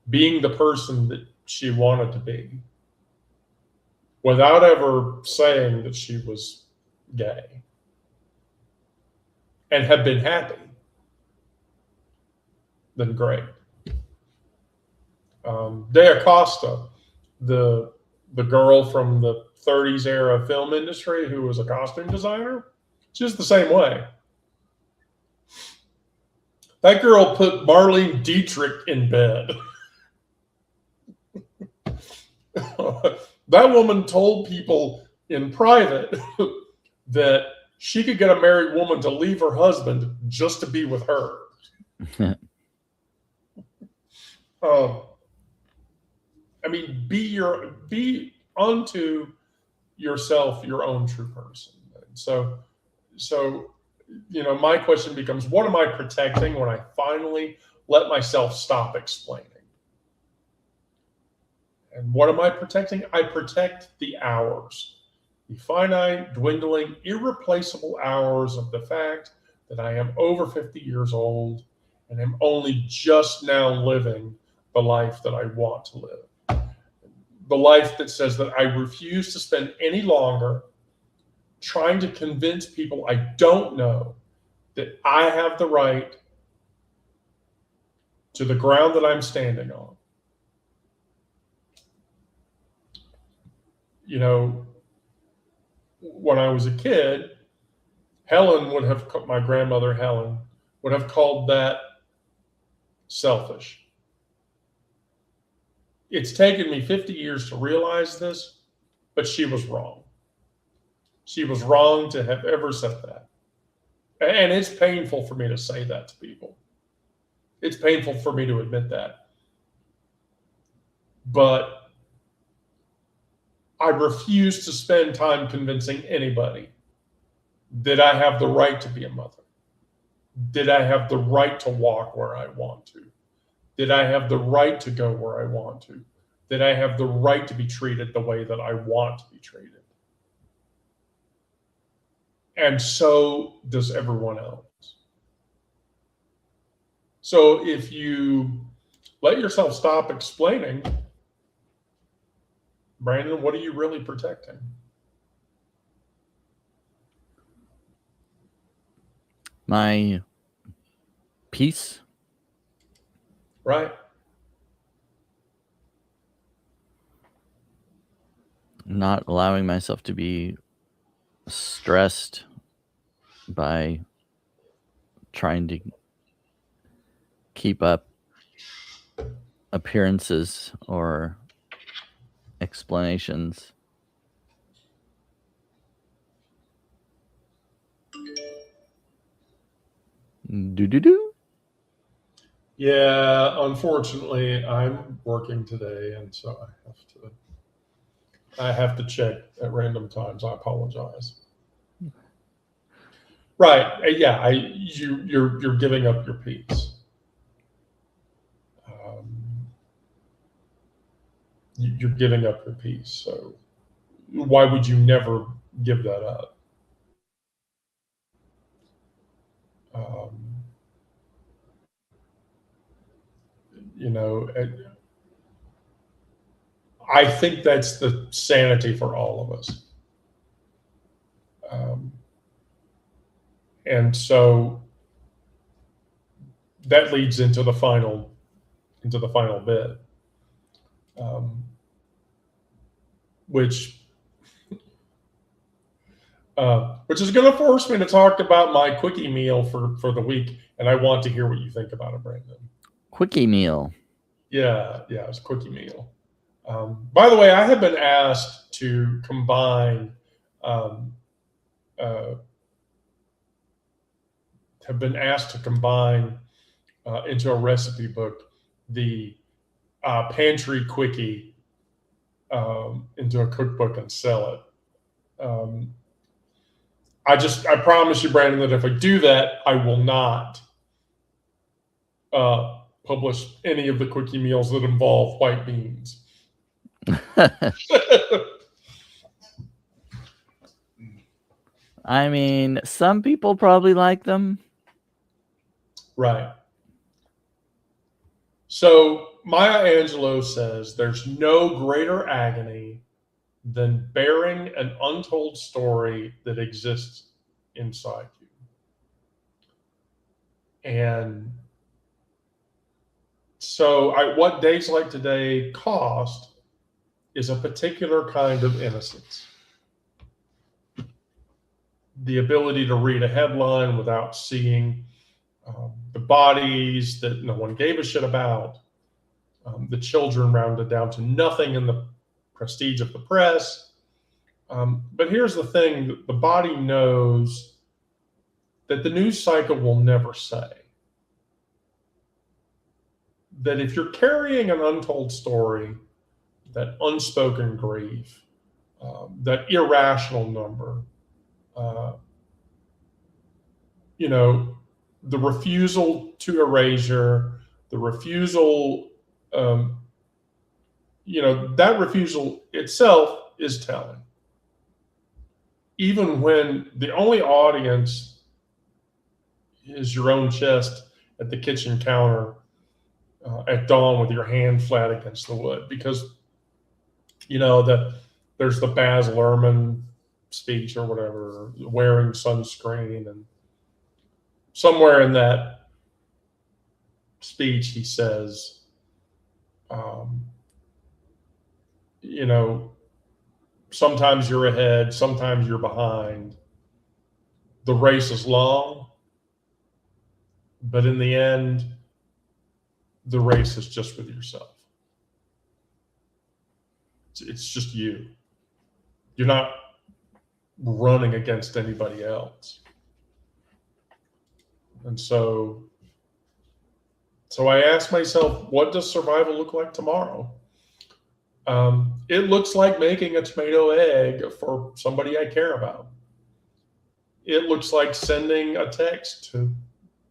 being the person that she wanted to be without ever saying that she was gay and had been happy, then great. De Acosta, the girl from the 30s era film industry who was a costume designer, she's the same way. That girl put Marlene Dietrich in bed. That woman told people in private that she could get a married woman to leave her husband just to be with her. I mean, be unto yourself your own true person. So my question becomes, what am I protecting when I finally let myself stop explaining? And what am I protecting? I protect the hours, the finite, dwindling, irreplaceable hours of the fact that I am over 50 years old and am only just now living the life that I want to live. The life that says that I refuse to spend any longer trying to convince people I don't know that I have the right to the ground that I'm standing on. When I was a kid, my grandmother Helen would have called that selfish. It's taken me 50 years to realize this, but she was wrong. She was wrong to have ever said that. And it's painful for me to say that to people. It's painful for me to admit that. But I refuse to spend time convincing anybody that I have the right to be a mother, that I have the right to walk where I want to, that I have the right to go where I want to, that I have the right to be treated the way that I want to be treated. And so does everyone else. So if you let yourself stop explaining, Brandon, what are you really protecting? My peace. Right. Not allowing myself to be stressed by trying to keep up appearances or explanations. Do. Yeah, unfortunately, I'm working today, and so I have to check at random times. I apologize. Right? Yeah, you're giving up your peace. You're giving up your peace. So why would you never give that up? Um, you know, I think that's the sanity for all of us. Um, and so that leads into the final bit, um, which is going to force me to talk about my quickie meal for the week, and I want to hear what you think about it, Brandon. Quickie meal. Yeah, it's a quickie meal. By the way, I have been asked to combine, um, into a recipe book the pantry quickie into a cookbook and sell it. I promise you, Brandon, that if I do that, I will not publish any of the quickie meals that involve white beans. I mean, some people probably like them. Right. So Maya Angelou says there's no greater agony than bearing an untold story that exists inside you. And so what days like today cost is a particular kind of innocence. The ability to read a headline without seeing the bodies that no one gave a shit about, the children rounded down to nothing in the prestige of the press. But here's the thing, the body knows that the news cycle will never say. That if you're carrying an untold story, that unspoken grief, that irrational number, the refusal to erasure, the refusal, that refusal itself is telling. Even when the only audience is your own chest at the kitchen counter at dawn with your hand flat against the wood, because there's the Baz Luhrmann speech or whatever, wearing sunscreen, and somewhere in that speech he says, sometimes you're ahead, sometimes you're behind. The race is long, but in the end, the race is just with yourself. It's just you. You're not running against anybody else. And so I asked myself, what does survival look like tomorrow? It looks like making a tomato egg for somebody I care about. It looks like sending a text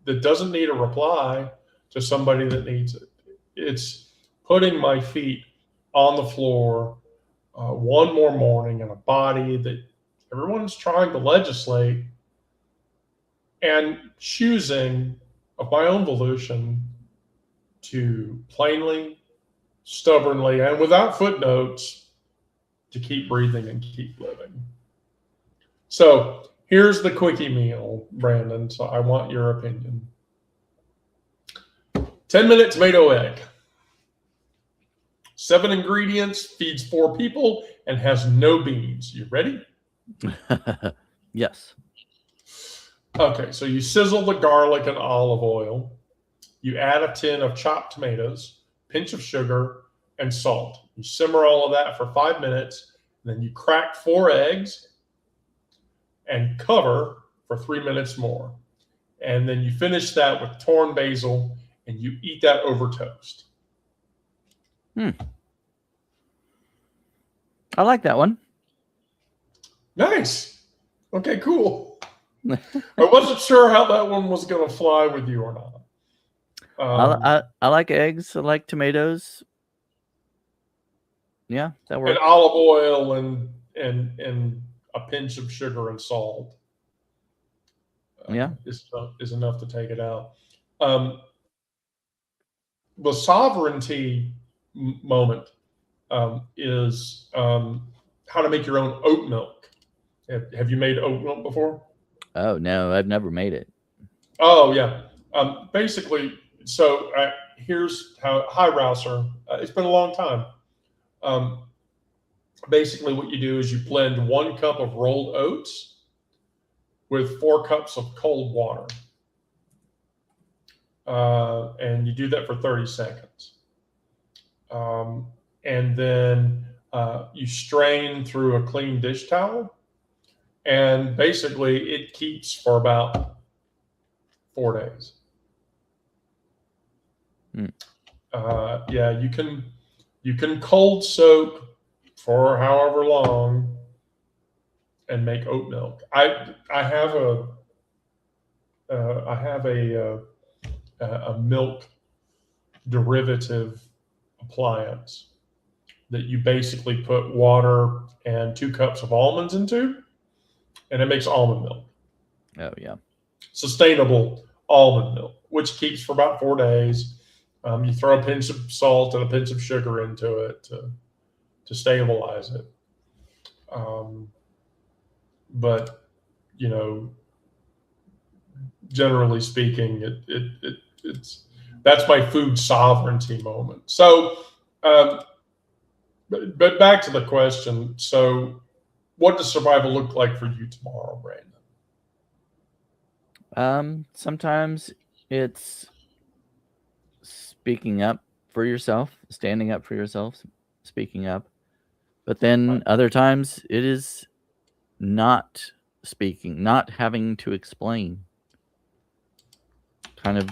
that doesn't need a reply to somebody that needs it. It's putting my feet on the floor one more morning in a body that everyone's trying to legislate, and choosing of my own volition to plainly, stubbornly, and without footnotes to keep breathing and keep living. So here's the quickie meal, Brandon. So I want your opinion. 10-minute tomato egg. 7 ingredients, feeds 4 people, and has no beans. You ready? Yes. Okay, so you sizzle the garlic and olive oil. You add a tin of chopped tomatoes, pinch of sugar, and salt. You simmer all of that for 5 minutes. Then you crack 4 eggs and cover for 3 minutes more. And then you finish that with torn basil, and you eat that over toast. I like that one. Nice. Okay, cool. I wasn't sure how that one was going to fly with you or not. I like eggs. I like tomatoes. Yeah, that works. And olive oil and a pinch of sugar and salt. Yeah. Is enough to take it out. The sovereignty moment is how to make your own oat milk. Have you made oat milk before? Oh no, I've never made it. Oh yeah. Basically, so here's how. Hi, Rouser. It's been a long time. Basically, what you do is you blend 1 cup of rolled oats with 4 cups of cold water, and you do that for 30 seconds. And then you strain through a clean dish towel, and basically it keeps for about 4 days. Yeah, you can cold soak for however long and make oat milk. I have a milk derivative appliance that you basically put water and 2 cups of almonds into, and it makes almond milk. Oh yeah. Sustainable almond milk, which keeps for about 4 days. You throw a pinch of salt and a pinch of sugar into it to stabilize it. But generally speaking, it's that's my food sovereignty moment. So, but back to the question. So, what does survival look like for you tomorrow, Brandon? Sometimes it's speaking up for yourself, standing up for yourself, speaking up. But then other times it is not speaking, not having to explain. Kind of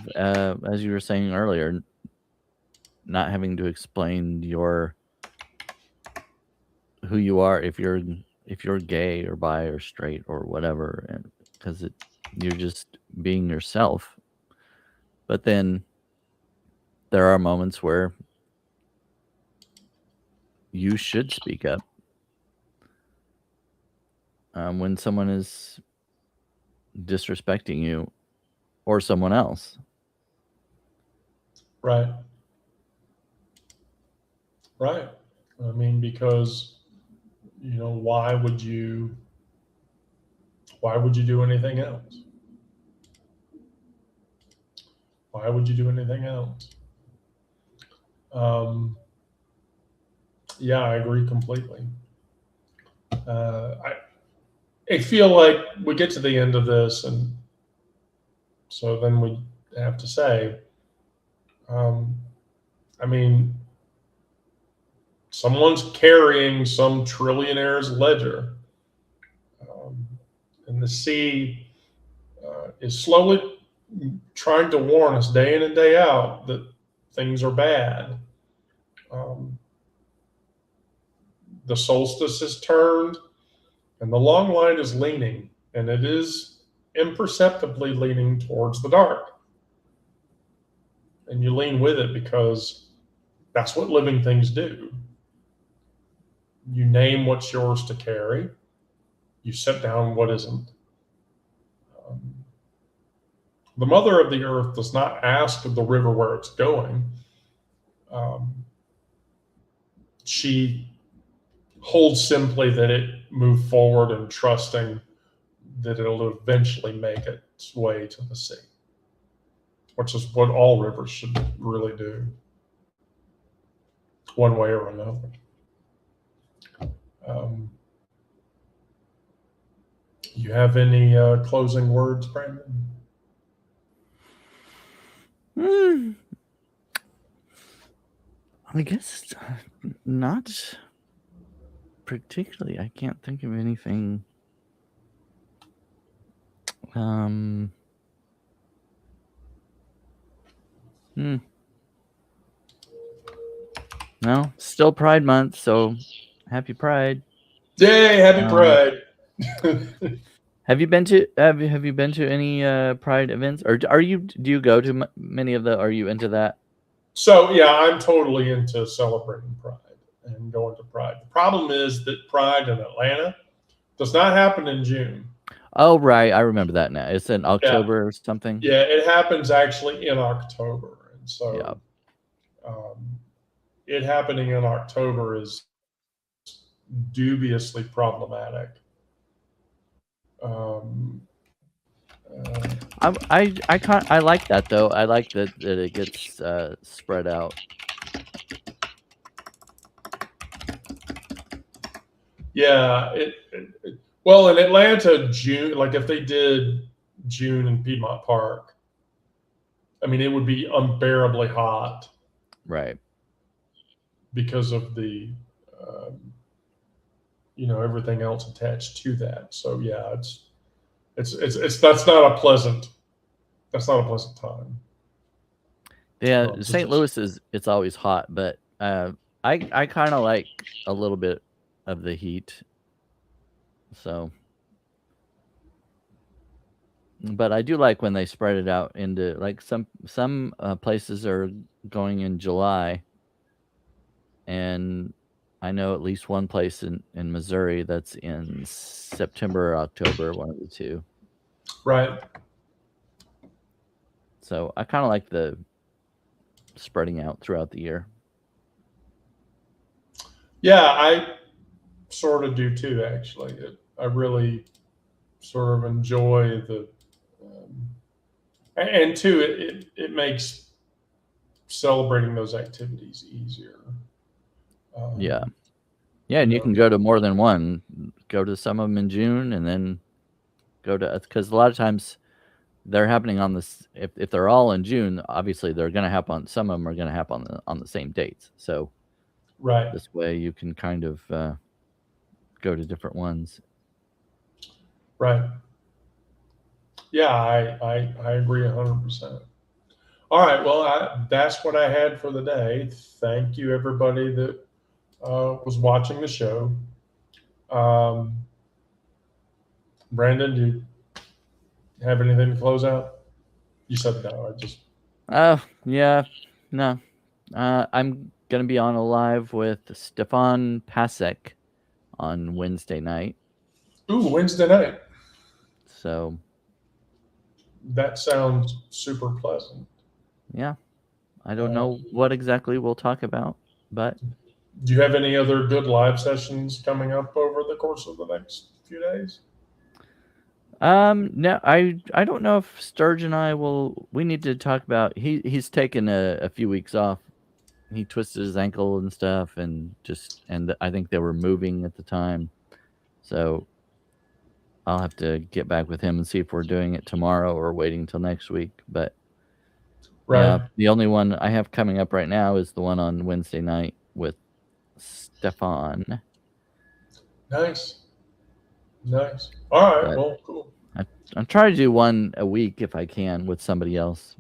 as you were saying earlier, not having to explain who you are if you're gay or bi or straight or whatever, and because you're just being yourself. But then there are moments where you should speak up when someone is disrespecting you or someone else. Right. Right. I mean, because why would you do anything else? Why would you do anything else? Yeah, I agree completely. I feel like we get to the end of this, and so then we have to say, I mean, someone's carrying some trillionaire's ledger, and the sea is slowly trying to warn us day in and day out that things are bad. The solstice has turned, and the long line is leaning, and it is imperceptibly leaning towards the dark. And you lean with it because that's what living things do. You name what's yours to carry, you set down what isn't. The mother of the earth does not ask the river where it's going. She holds simply that it move forward and trusting that it'll eventually make its way to the sea, which is what all rivers should really do, one way or another. You have any closing words, Brandon? I guess not particularly. I can't think of anything. No, still Pride Month, so happy Pride. Yay, happy Pride. Have you been to any Pride events, or do you go to many of the? Are you into that? So yeah, I'm totally into celebrating Pride and going to Pride. The problem is that Pride in Atlanta does not happen in June. Oh, right, I remember that now. It's in October or something. Yeah, it happens actually in October, and so Yeah. It happening in October is dubiously problematic. I like that though. I like that it gets spread out. Yeah, well, in Atlanta, June, like if they did June in Piedmont Park, I mean, it would be unbearably hot, right? Because of the, everything else attached to that. So yeah, that's not a pleasant time. Yeah, St. Louis it's always hot, but I kind of like a little bit of the heat. So, but I do like when they spread it out into like some places are going in July, and I know at least one place in Missouri that's in September or October, one of the two. Right. So I kind of like the spreading out throughout the year. Yeah, I sort of do too, actually. I really sort of enjoy the, and two, it makes celebrating those activities easier. Yeah. Yeah, and you can go to more than one. Go to some of them in June, and then go to, because a lot of times they're happening on this. If they're all in June, obviously they're going to happen. Some of them are going to happen on the same dates. So, right. This way you can kind of go to different ones. Right. Yeah, I agree 100%. All right. Well, that's what I had for the day. Thank you, everybody that was watching the show. Brandon, do you have anything to close out? You said no. Yeah, no. I'm gonna be on a live with Stefan Pasek on Wednesday night. Ooh, Wednesday night. So that sounds super pleasant. Yeah, I don't know what exactly we'll talk about, but do you have any other good live sessions coming up over the course of the next few days? No, I don't know if Sturge and I will. We need to talk about. He's taken a few weeks off. He twisted his ankle and stuff, and I think they were moving at the time, so I'll have to get back with him and see if we're doing it tomorrow or waiting till next week. But right. Yeah, the only one I have coming up right now is the one on Wednesday night with Stefan. Nice. All right. Well, cool. I'm trying to do one a week if I can with somebody else.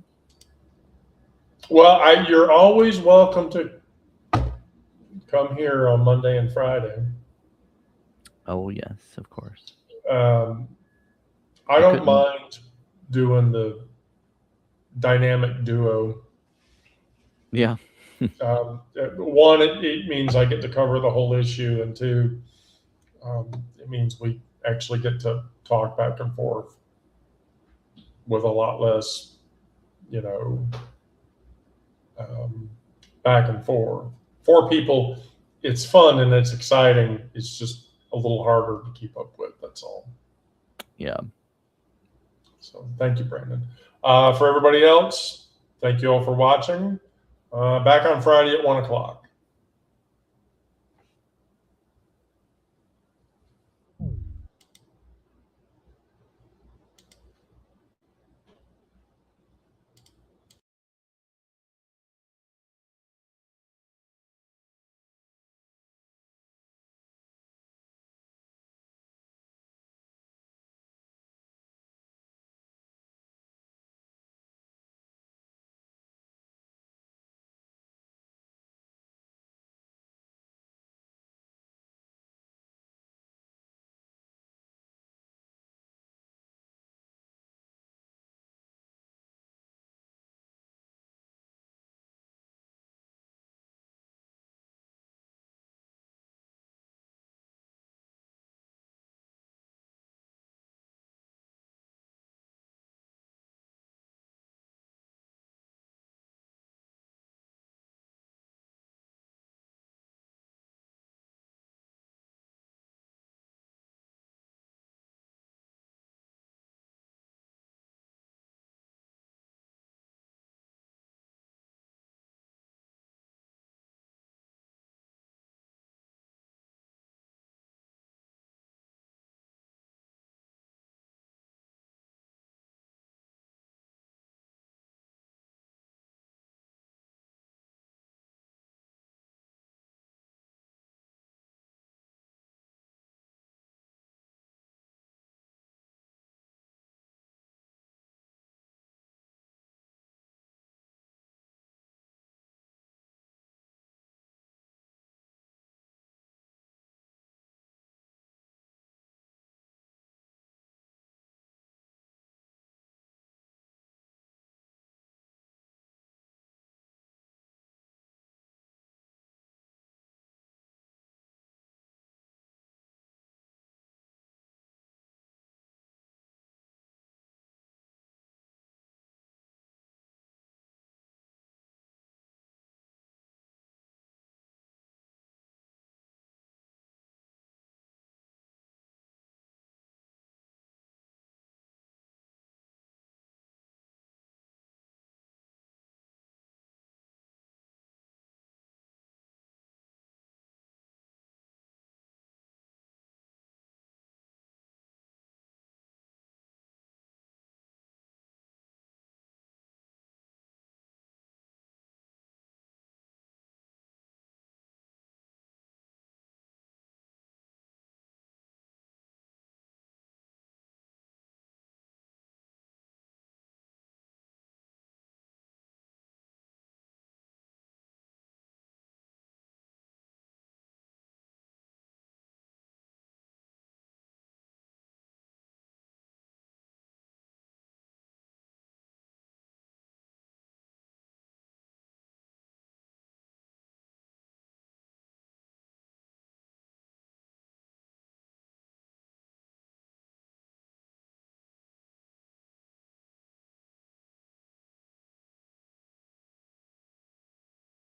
Well, you're always welcome to come here on Monday and Friday. Oh, yes, of course. I don't mind doing the dynamic duo. Yeah. One, it means I get to cover the whole issue, and two, it means we actually get to talk back and forth with a lot less, back and forth. 4 people, it's fun and it's exciting. It's just a little harder to keep up with. That's all. Yeah. So thank you, Brandon. For everybody else, thank you all for watching. Back on Friday at 1 o'clock.